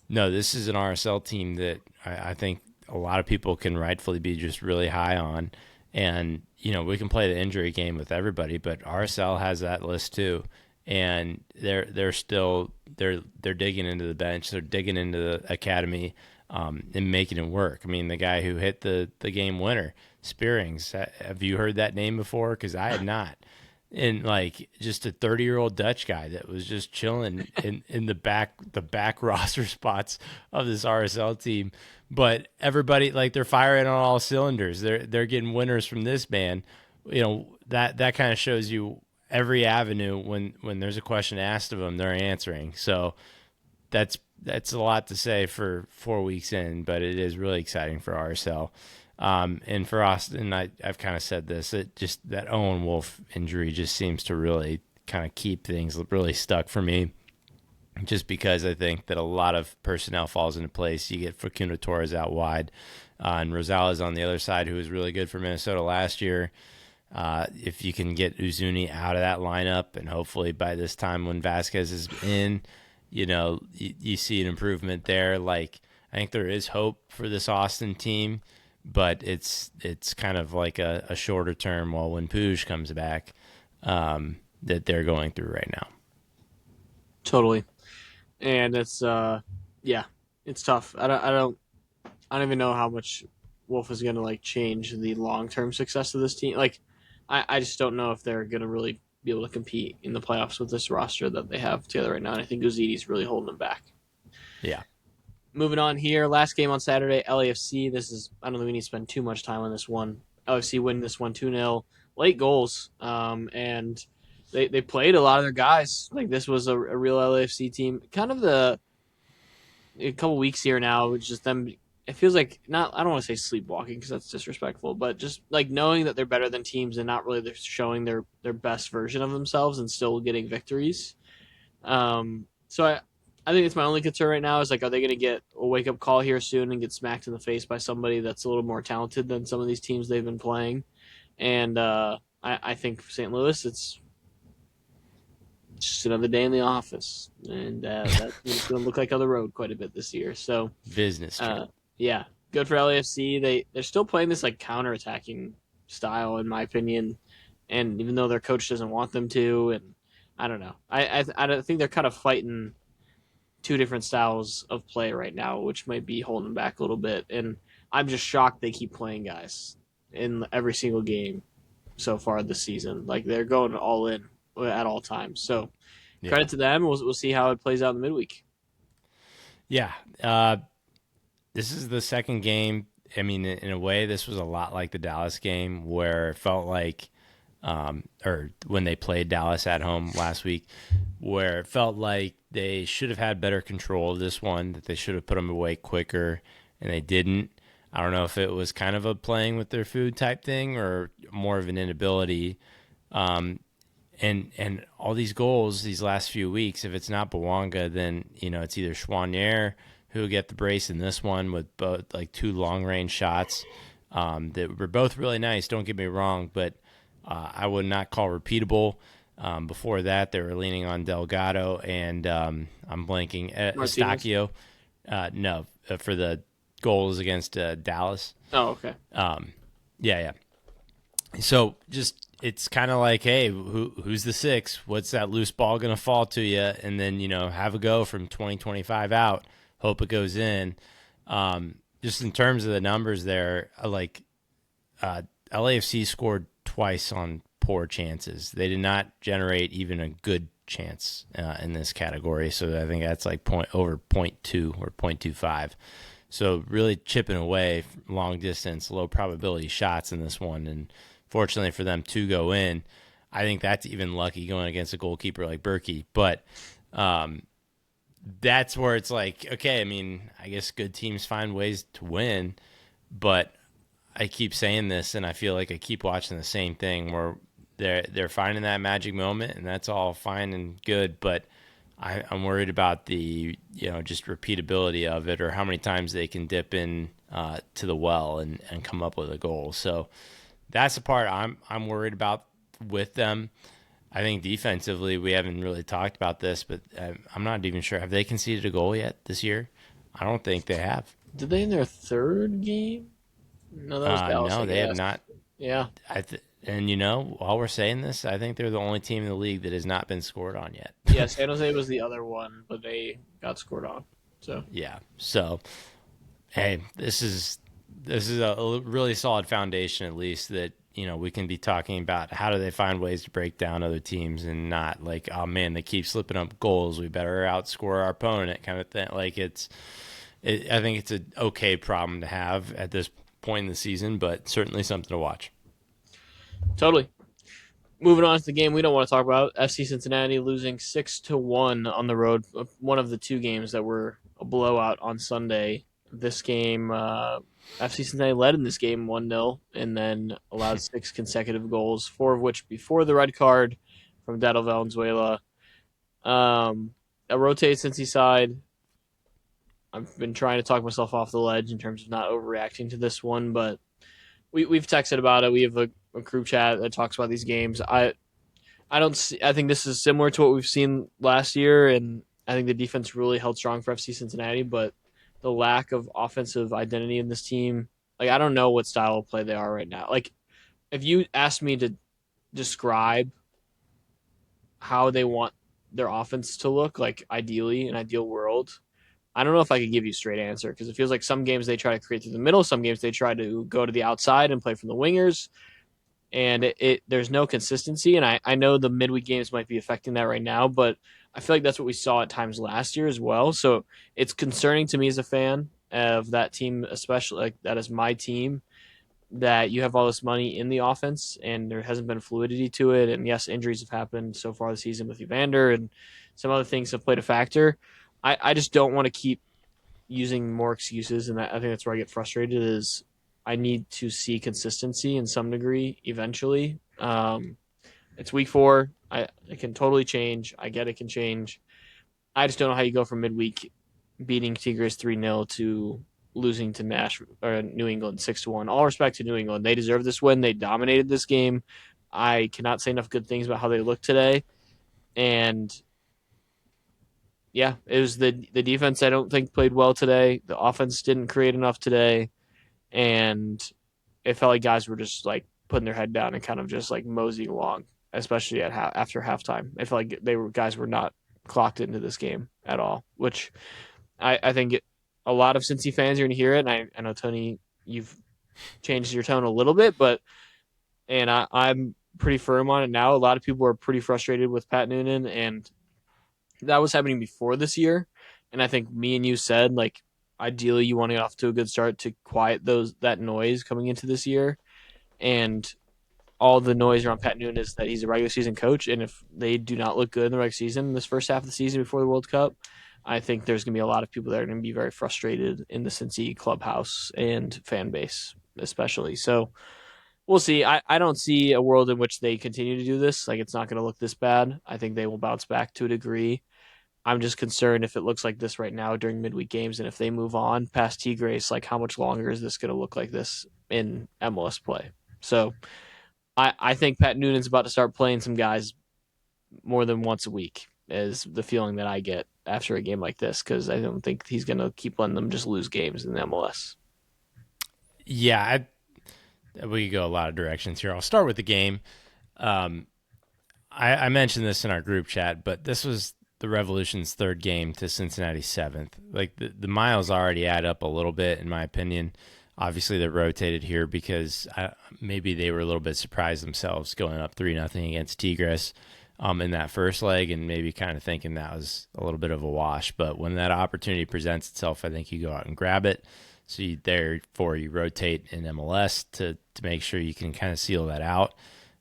no, this is an RSL team that I think a lot of people can rightfully be just really high on. And, we can play the injury game with everybody, but RSL has that list too. And they're digging into the bench, they're digging into the academy, and making it work. I mean, the guy who hit the game winner, Spearings, have you heard that name before? Because I had not. And like just a 30-year-old Dutch guy that was just chilling in the back roster spots of this RSL team. But everybody, like, they're firing on all cylinders. They're getting winners from this man. That kind of shows you every avenue when there's a question asked of them, they're answering. So that's a lot to say for 4 weeks in, but it is really exciting for RSL. And for Austin, I've kind of said this, that Owen Wolf injury just seems to really kind of keep things really stuck for me, just because I think that a lot of personnel falls into place. You get Facundo Torres out wide, and Rosales on the other side, who was really good for Minnesota last year. If you can get Uzuni out of that lineup, and hopefully by this time when Vasquez is in, you see an improvement there. Like, I think there is hope for this Austin team, but it's kind of like a shorter term. Well, when Puig comes back, that they're going through right now. Totally. And it's yeah, it's tough. I don't even know how much Wolf is going to like change the long term success of this team. Like, I just don't know if they're going to really be able to compete in the playoffs with this roster that they have together right now. And I think Uzzi's really holding them back. Yeah. Moving on here, last game on Saturday, LAFC. I don't think we need to spend too much time on this one. LAFC win this one 2-0. Late goals. And they played a lot of their guys. Like, this was a real LAFC team. Kind of a couple weeks here now, it's just them. It feels like, not, I don't want to say sleepwalking because that's disrespectful, but just like knowing that they're better than teams and not really showing their best version of themselves and still getting victories. So I think it's my only concern right now is, like, are they going to get a wake up call here soon and get smacked in the face by somebody that's a little more talented than some of these teams they've been playing? And I think for St. Louis, it's just another day in the office, and that's going to look like on the road quite a bit this year. So Business trip. yeah, good for LAFC. They're still playing this like counter-attacking style, in my opinion, and even though their coach doesn't want them to, and I don't know, I think they're kind of fighting two different styles of play right now, which might be holding them back a little bit. And I'm just shocked they keep playing guys in every single game so far this season. Like, they're going all in at all times. So credit to them. We'll see how it plays out in the midweek. Yeah. This is the second game. I mean, in a way, this was a lot like the Dallas game, where it felt like, or when they played Dallas at home last week, where it felt like they should have had better control of this one, that they should have put them away quicker, and they didn't. I don't know if it was kind of a playing with their food type thing or more of an inability. And all these goals these last few weeks, if it's not Bawanga, then it's either Chouanier who will get the brace in this one with both like two long range shots that were both really nice. Don't get me wrong, but I would not call repeatable. Before that, they were leaning on Delgado and I'm blanking Estacio. No, for the goals against Dallas. Oh, okay. Yeah. So just, it's kind of like, hey, who's the six? What's that loose ball going to fall to you? And then, have a go from 20-25 out. Hope it goes in. Just in terms of the numbers there, like LAFC scored twice on poor chances. They did not generate even a good chance in this category. So I think that's like over 0.2 or 0.25. So really chipping away long distance, low probability shots in this one. And fortunately for them to go in, I think that's even lucky going against a goalkeeper like Berkey. But that's where it's like, okay, I mean, I guess good teams find ways to win, but I keep saying this and I feel like I keep watching the same thing where they're finding that magic moment, and that's all fine and good, but I'm worried about the just repeatability of it, or how many times they can dip in to the well and come up with a goal. So that's the part I'm worried about with them. I think defensively, we haven't really talked about this, but I'm not even sure. Have they conceded a goal yet this year? I don't think they have. Did they in their third game? No, that was Dallas, I No, they have guess. not. Yeah. And while we're saying this, I think they're the only team in the league that has not been scored on yet. Yeah, San Jose was the other one, but they got scored on. So Yeah. So, hey, this is a really solid foundation, at least, that we can be talking about how do they find ways to break down other teams and not like, oh man, they keep slipping up goals, we better outscore our opponent, kind of thing. Like I think it's an okay problem to have at this point in the season, but certainly something to watch. totally. Moving on to the game we don't want to talk about, FC Cincinnati losing 6-1 on the road. One of the two games that were a blowout on Sunday. This game, FC Cincinnati led in this game 1-0 and then allowed six consecutive goals, four of which before the red card from Dado Valenzuela. A rotated Cincy side. I've been trying to talk myself off the ledge in terms of not overreacting to this one, but we've texted about it. We have a group chat that talks about these games. I don't see, I think this is similar to what we've seen last year, and I think the defense really held strong for FC Cincinnati, but the lack of offensive identity in this team, like I don't know what style of play they are right now. Like if you asked me to describe how they want their offense to look, like ideally, an ideal world, I don't know if I could give you a straight answer because it feels like some games they try to create through the middle, some games they try to go to the outside and play from the wingers, and there's no consistency. And I know the midweek games might be affecting that right now, but I feel like that's what we saw at times last year as well. So it's concerning to me as a fan of that team, especially like that is my team, that you have all this money in the offense and there hasn't been fluidity to it. And yes, injuries have happened so far this season with Evander and some other things have played a factor. I just don't want to keep using more excuses, and I think that's where I get frustrated. Is I need to see consistency in some degree eventually. It's week 4. It can totally change. I get it can change. I just don't know how you go from midweek beating Tigres 3-0 to losing to New England 6-1. All respect to New England, they deserve this win. They dominated this game. I cannot say enough good things about how they look today, and yeah, it was the defense I don't think played well today. The offense didn't create enough today, and it felt like guys were just like putting their head down and kind of just like moseying along, especially at after halftime. It felt like guys were not clocked into this game at all, which I think a lot of Cincy fans are going to hear it. And I know Tony, you've changed your tone a little bit, but I'm pretty firm on it now. A lot of people are pretty frustrated with Pat Noonan, and that was happening before this year. And I think me and you said like ideally you want to get off to a good start to quiet that noise coming into this year. And all the noise around Pat Noonan is that he's a regular season coach, and if they do not look good in the regular season this first half of the season before the World Cup, I think there's going to be a lot of people that are going to be very frustrated in the Cincy clubhouse and fan base, especially. So we'll see. I don't see a world in which they continue to do this. Like it's not going to look this bad. I think they will bounce back to a degree. I'm just concerned if it looks like this right now during midweek games, and if they move on past Tigres, like how much longer is this going to look like this in MLS play? So I think Pat Noonan's about to start playing some guys more than once a week, is the feeling that I get after a game like this, because I don't think he's going to keep letting them just lose games in the MLS. Yeah, we could go a lot of directions here. I'll start with the game. I mentioned this in our group chat, but this was the Revolution's third game to Cincinnati's seventh. Like the miles already add up a little bit, in my opinion. Obviously, they rotated here because maybe they were a little bit surprised themselves going up 3-0 against Tigres in that first leg, and maybe kind of thinking that was a little bit of a wash. But when that opportunity presents itself, I think you go out and grab it. So therefore you rotate in MLS to make sure you can kind of seal that out.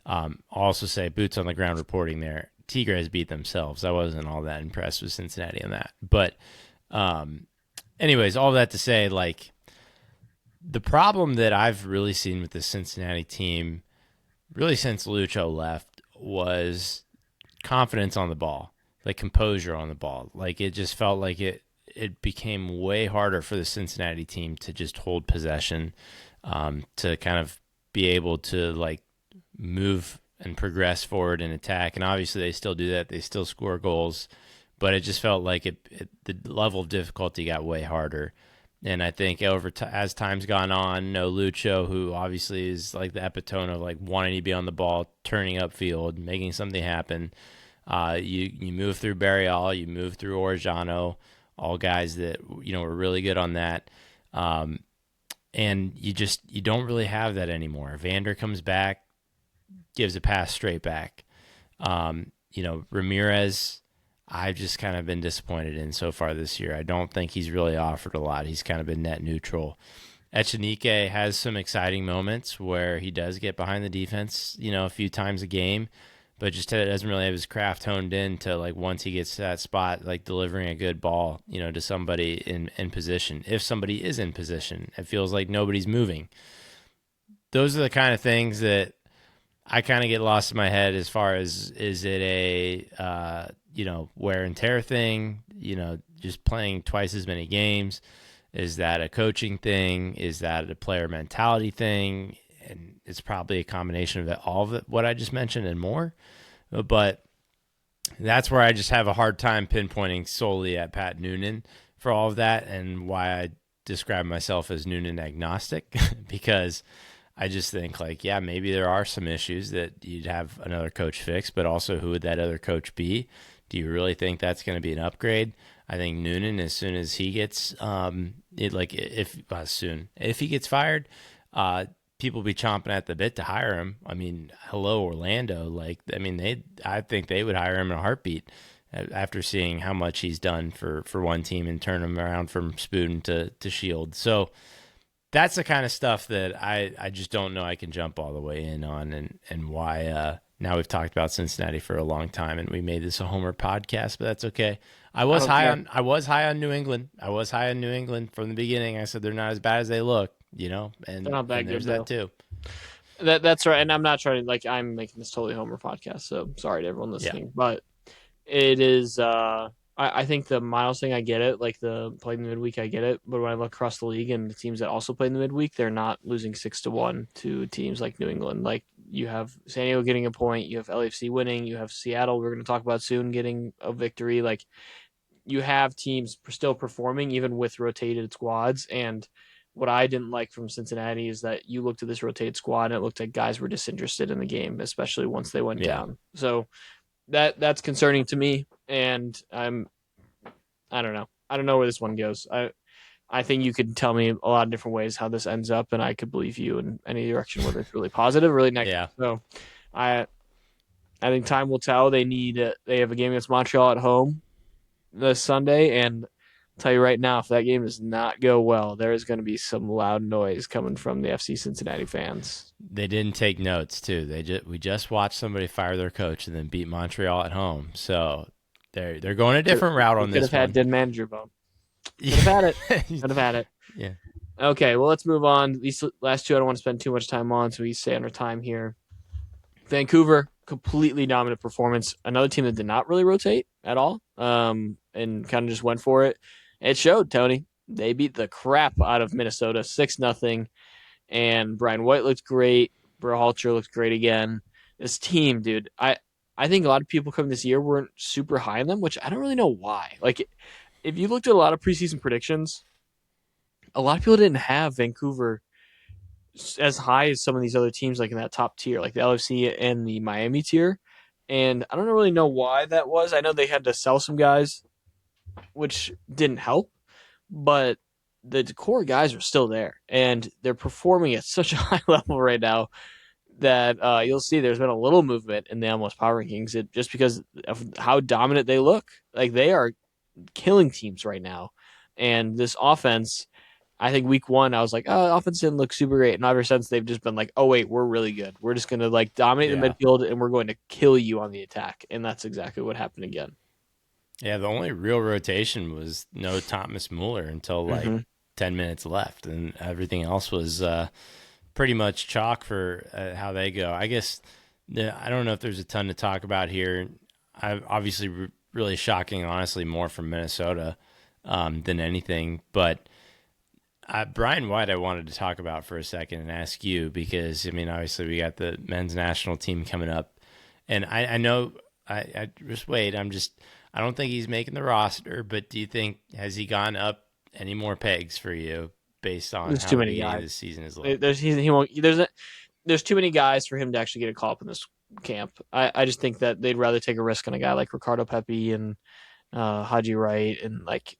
I'll also say boots on the ground reporting there. Tigres beat themselves. I wasn't all that impressed with Cincinnati on that. But anyways, all that to say, like, the problem that I've really seen with the Cincinnati team, really since Lucho left, was confidence on the ball, like composure on the ball. Like it just felt like it became way harder for the Cincinnati team to just hold possession, to kind of be able to like move and progress forward and attack. And obviously they still do that. They still score goals, but it just felt like the level of difficulty got way harder. And I think as time's gone on, no Lucho, who obviously is like the epitome of like wanting to be on the ball, turning upfield, making something happen. You move through Barrial, you move through Orjano, all guys that were really good on that. And you don't really have that anymore. Vander comes back, gives a pass straight back. Ramirez, I've just kind of been disappointed in so far this year. I don't think he's really offered a lot. He's kind of been net neutral. Echenike has some exciting moments where he does get behind the defense, a few times a game, but just doesn't really have his craft honed in to like once he gets to that spot, like delivering a good ball, to somebody in position. If somebody is in position, it feels like nobody's moving. Those are the kind of things that I kind of get lost in my head as far as is it a wear and tear thing, just playing twice as many games. Is that a coaching thing? Is that a player mentality thing? And it's probably a combination of all of it, what I just mentioned and more. But that's where I just have a hard time pinpointing solely at Pat Noonan for all of that, and why I describe myself as Noonan agnostic because I just think like, yeah, maybe there are some issues that you'd have another coach fix, but also who would that other coach be? Do you really think that's going to be an upgrade? I think Noonan, as soon as he gets if he gets fired, people will be chomping at the bit to hire him. I mean, hello Orlando, I think they would hire him in a heartbeat after seeing how much he's done for one team and turn him around from Spuden to Shield. So that's the kind of stuff that I just don't know I can jump all the way in on, and why now we've talked about Cincinnati for a long time and we made this a homer podcast, but that's okay. I was high on New England. I was high on New England from the beginning. I said they're not as bad as they look, and They're not that there's good that though. too. That's right, and I'm not trying to I'm making this totally homer podcast, so sorry to everyone Yeah. listening, but it is. I think the Miles thing, I get it. Like the playing the midweek, I get it. But when I look across the league and the teams that also play in the midweek, they're not losing 6-1 to teams like New England. Like you have San Diego getting a point, you have LAFC winning, you have Seattle. We're going to talk about soon getting a victory. Like you have teams still performing even with rotated squads. And what I didn't like from Cincinnati is that you looked at this rotated squad and it looked like guys were disinterested in the game, especially once they went Yeah. down. So that's concerning to me, and I don't know. I don't know where this one goes. I think you could tell me a lot of different ways how this ends up, and I could believe you in any direction, whether it's really positive, or really negative. Yeah. So, I I think time will tell. They have a game against Montreal at home this Sunday, and I'll tell you right now, if that game does not go well, there is going to be some loud noise coming from the FC Cincinnati fans. They didn't take notes too. We just watched somebody fire their coach and then beat Montreal at home. So they're going a different route We on could this have had one. dead manager vote. Could have had it. Could have had it. Yeah. Okay, well, let's move on. These last two I don't want to spend too much time on, so we stay under time here. Vancouver, completely dominant performance. Another team that did not really rotate at all, and kind of just went for it. It showed, Tony. They beat the crap out of Minnesota 6-0, and Brian White looked great. Berhalter looked great again. This team, dude, I think a lot of people coming this year weren't super high on them, which I don't really know why. Like, if you looked at a lot of preseason predictions, a lot of people didn't have Vancouver as high as some of these other teams, like in that top tier, like the LFC and the Miami tier. And I don't really know why that was. I know they had to sell some guys, which didn't help, but the core guys are still there, and they're performing at such a high level right now that you'll see there's been a little movement in the MLS Power Rankings, just because of how dominant they look. Like they are killing teams right now, and this offense, I think week one, I was like, oh, offense didn't look super great. And ever since, they've just been like, oh, wait, we're really good. We're just going to like dominate the Yeah. midfield and we're going to kill you on the attack. And that's exactly what happened again. Yeah. The only real rotation was no Thomas Mueller until like Mm-hmm. 10 minutes left, and everything else was pretty much chalk for how they go. I guess I don't know if there's a ton to talk about here. Obviously really shocking, honestly, more from Minnesota than anything. But Brian White, I wanted to talk about for a second and ask you because, I mean, obviously we got the men's national team coming up. And I know, I just wait. I don't think he's making the roster, but do you think, has he gone up any more pegs for you based on There's how too the many beginning of guys. the season has looked. He won't. There's too many guys for him to actually get a call up in this camp. I just think that they'd rather take a risk on a guy like Ricardo Pepi and Haji Wright and like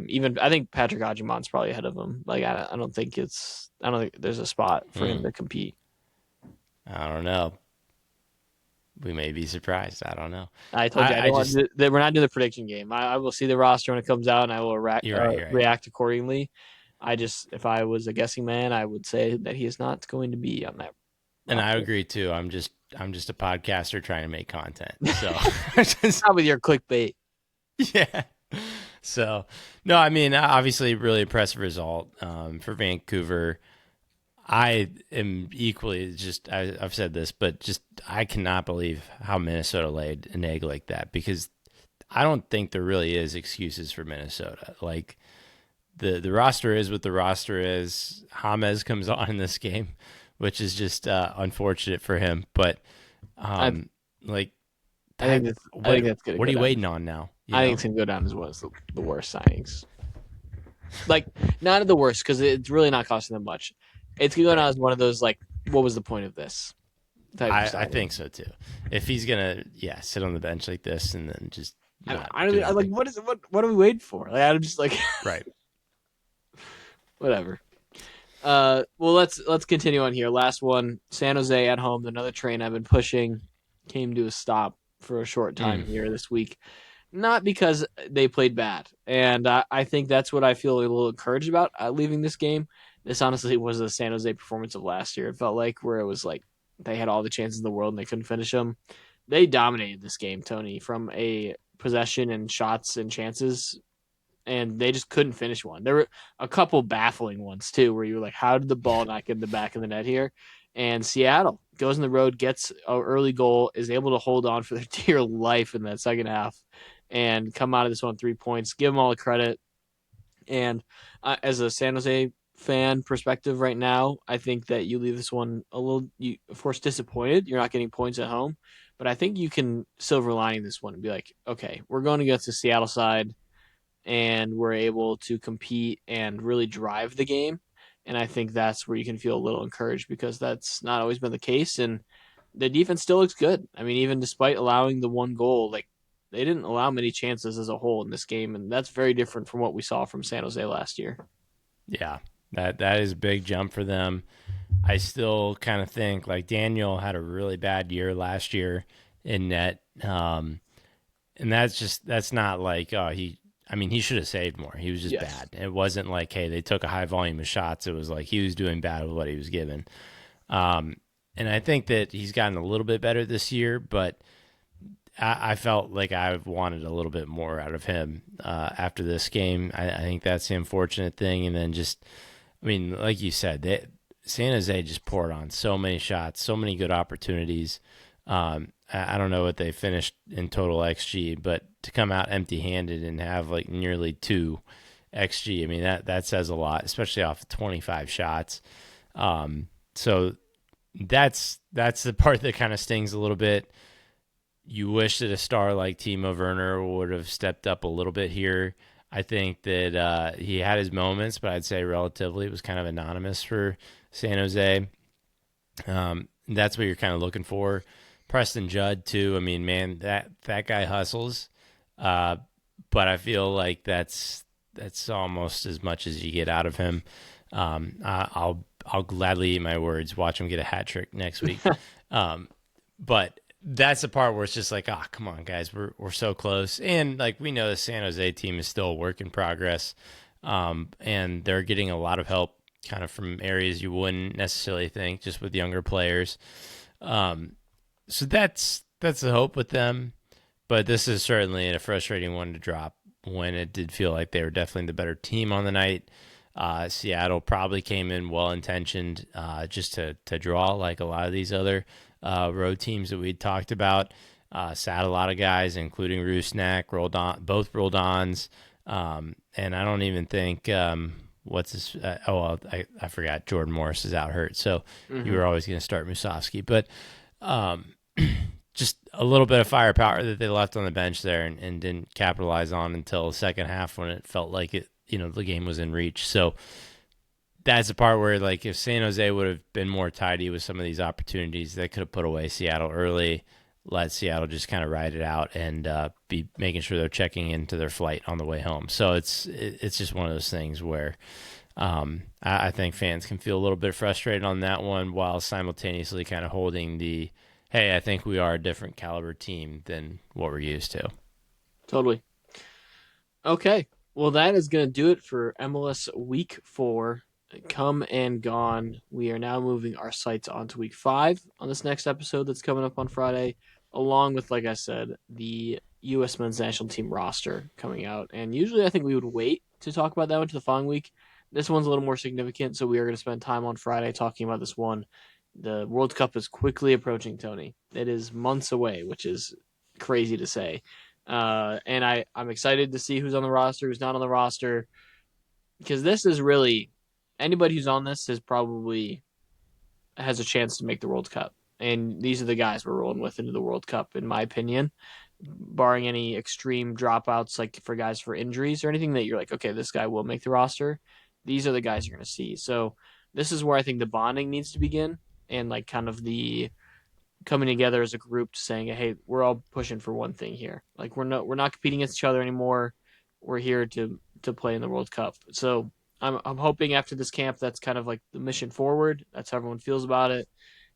even I think Patrick Hajiman's probably ahead of him. Like I don't think there's a spot for him Hmm. to compete. I don't know. We may be surprised. I don't know. I told you I I don't want just we're not doing the prediction game. I will see the roster when it comes out and I will you're right. You're right. react accordingly. If I was a guessing man, I would say that he is not going to be on that And I roster. agree too. I'm just a podcaster trying to make content. So just Not with your clickbait. yeah. So no, I mean obviously really impressive result for Vancouver. I am equally just I've said this, but just I cannot believe how Minnesota laid an egg like that because I don't think there really is excuses for Minnesota. Like the roster is what the roster is. James comes on in this game, which is just unfortunate for him. But I like I that, think what that's gonna what go are you down. waiting on now? You I think know? it's gonna go down as one of the worst signings. Like not the worst because it's really not costing them much. It's gonna go down Right. as one of those like, what was the point of this type of I signing. think so too. If he's gonna sit on the bench like this and then just not do I like anything. what is it? What are we waiting for? Like I'm just like Right. whatever. Well, let's continue on here. Last one, San Jose at home. Another train I've been pushing came to a stop for a short time Mm. here this week. Not because they played bad, and I think that's what I feel a little encouraged about leaving this game. This honestly was the San Jose performance of last year. It felt like where it was like they had all the chances in the world and they couldn't finish them. They dominated this game, Tony, from a possession and shots and chances, and they just couldn't finish one. There were a couple baffling ones too, where you were like, "How did the ball not get in the back of the net here?" And Seattle goes on the road, gets an early goal, is able to hold on for their dear life in that second half, and come out of this one 3 points. Give them all the credit. And as a San Jose fan perspective right now, I think that you leave this one a little, of course, disappointed. You're not getting points at home, but I think you can silver lining this one and be like, okay, we're going against the Seattle side and we're able to compete and really drive the game. And I think that's where you can feel a little encouraged because that's not always been the case. And the defense still looks good. I mean, even despite allowing the one goal, like they didn't allow many chances as a whole in this game, and that's very different from what we saw from San Jose last year. Yeah. That is a big jump for them. I still kind of think like Daniel had a really bad year last year in net. And that's not like I mean he should have saved more. He was just Yes. bad. It wasn't like hey they took a high volume of shots. It was like he was doing bad with what he was given. Um, and I think that he's gotten a little bit better this year, but I felt like I wanted a little bit more out of him after this game. I think that's the unfortunate thing. And then just I mean like you said San Jose just poured on so many shots, so many good opportunities. I don't know what they finished in total XG, but to come out empty-handed and have like nearly 2 XG, I mean that says a lot, especially off of 25 shots. So that's the part that kind of stings a little bit. You wish that a star like Timo Werner would have stepped up a little bit here. I think that he had his moments, but I'd say relatively it was kind of anonymous for San Jose. That's what you're kind of looking for. Preston Judd too. I mean, man, that guy hustles, uh, but I feel like that's almost as much as you get out of him. I'll gladly eat my words. Watch him get a hat trick next week. But that's the part where it's just like, come on, guys, we're so close, and like we know the San Jose team is still a work in progress, and they're getting a lot of help kind of from areas you wouldn't necessarily think, just with younger players. So that's the hope with them. But this is certainly a frustrating one to drop when it did feel like they were definitely the better team on the night. Seattle probably came in well intentioned just to draw like a lot of these other road teams that we talked about. Sat a lot of guys, including Rusnak, both Roldans. And I don't even think what's his. I forgot Jordan Morris is out hurt, so you Mm-hmm. were always going to start Musovsky, but um, just a little bit of firepower that they left on the bench there and didn't capitalize on until the second half when it felt like the game was in reach. So that's the part where, like, if San Jose would have been more tidy with some of these opportunities, they could have put away Seattle early, let Seattle just kind of ride it out, and be making sure they're checking into their flight on the way home. So it's just one of those things where I think fans can feel a little bit frustrated on that one, while simultaneously kind of holding the, hey, I think we are a different caliber team than what we're used to. Totally. Okay. Well, that is going to do it for MLS Week 4. Come and gone. We are now moving our sights on to Week 5 on this next episode that's coming up on Friday, along with, like I said, the U.S. men's national team roster coming out. And usually I think we would wait to talk about that one to the following week. This one's a little more significant, so we are going to spend time on Friday talking about this one. The World Cup is quickly approaching, Tony. It is months away, which is crazy to say. And I'm excited to see who's on the roster, who's not on the roster, because this is really anybody who's on this is probably has a chance to make the World Cup. And these are the guys we're rolling with into the World Cup, in my opinion, barring any extreme dropouts, like for guys for injuries or anything that you're like, okay, this guy will make the roster. These are the guys you're going to see. So this is where I think the bonding needs to begin, and like kind of the coming together as a group, saying, "Hey, we're all pushing for one thing here. Like we're not competing against each other anymore. We're here to play in the World Cup." So I'm hoping after this camp, that's kind of like the mission forward. That's how everyone feels about it,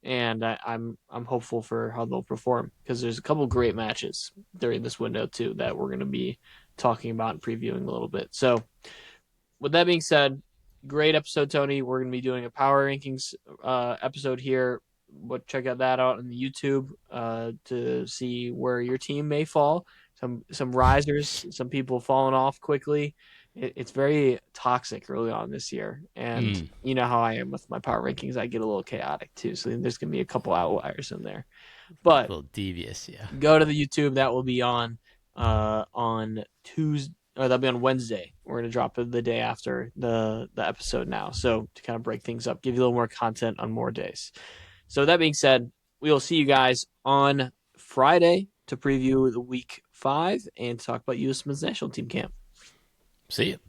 and I'm hopeful for how they'll perform, because there's a couple great matches during this window too that we're going to be talking about and previewing a little bit. So with that being said, great episode, Tony. We're going to be doing a power rankings episode here. But check out that out on the YouTube to see where your team may fall. Some risers, some people falling off quickly. It's very toxic early on this year, and you know how I am with my power rankings. I get a little chaotic too, so there's gonna be a couple outliers in there. A But little devious, yeah. go to the YouTube. That will be on Tuesday, or that'll be on Wednesday. We're gonna drop it the day after the episode now. So to kind of break things up, give you a little more content on more days. So that being said, we will see you guys on Friday to preview the Week 5 and talk about U.S. Men's National Team camp. See you.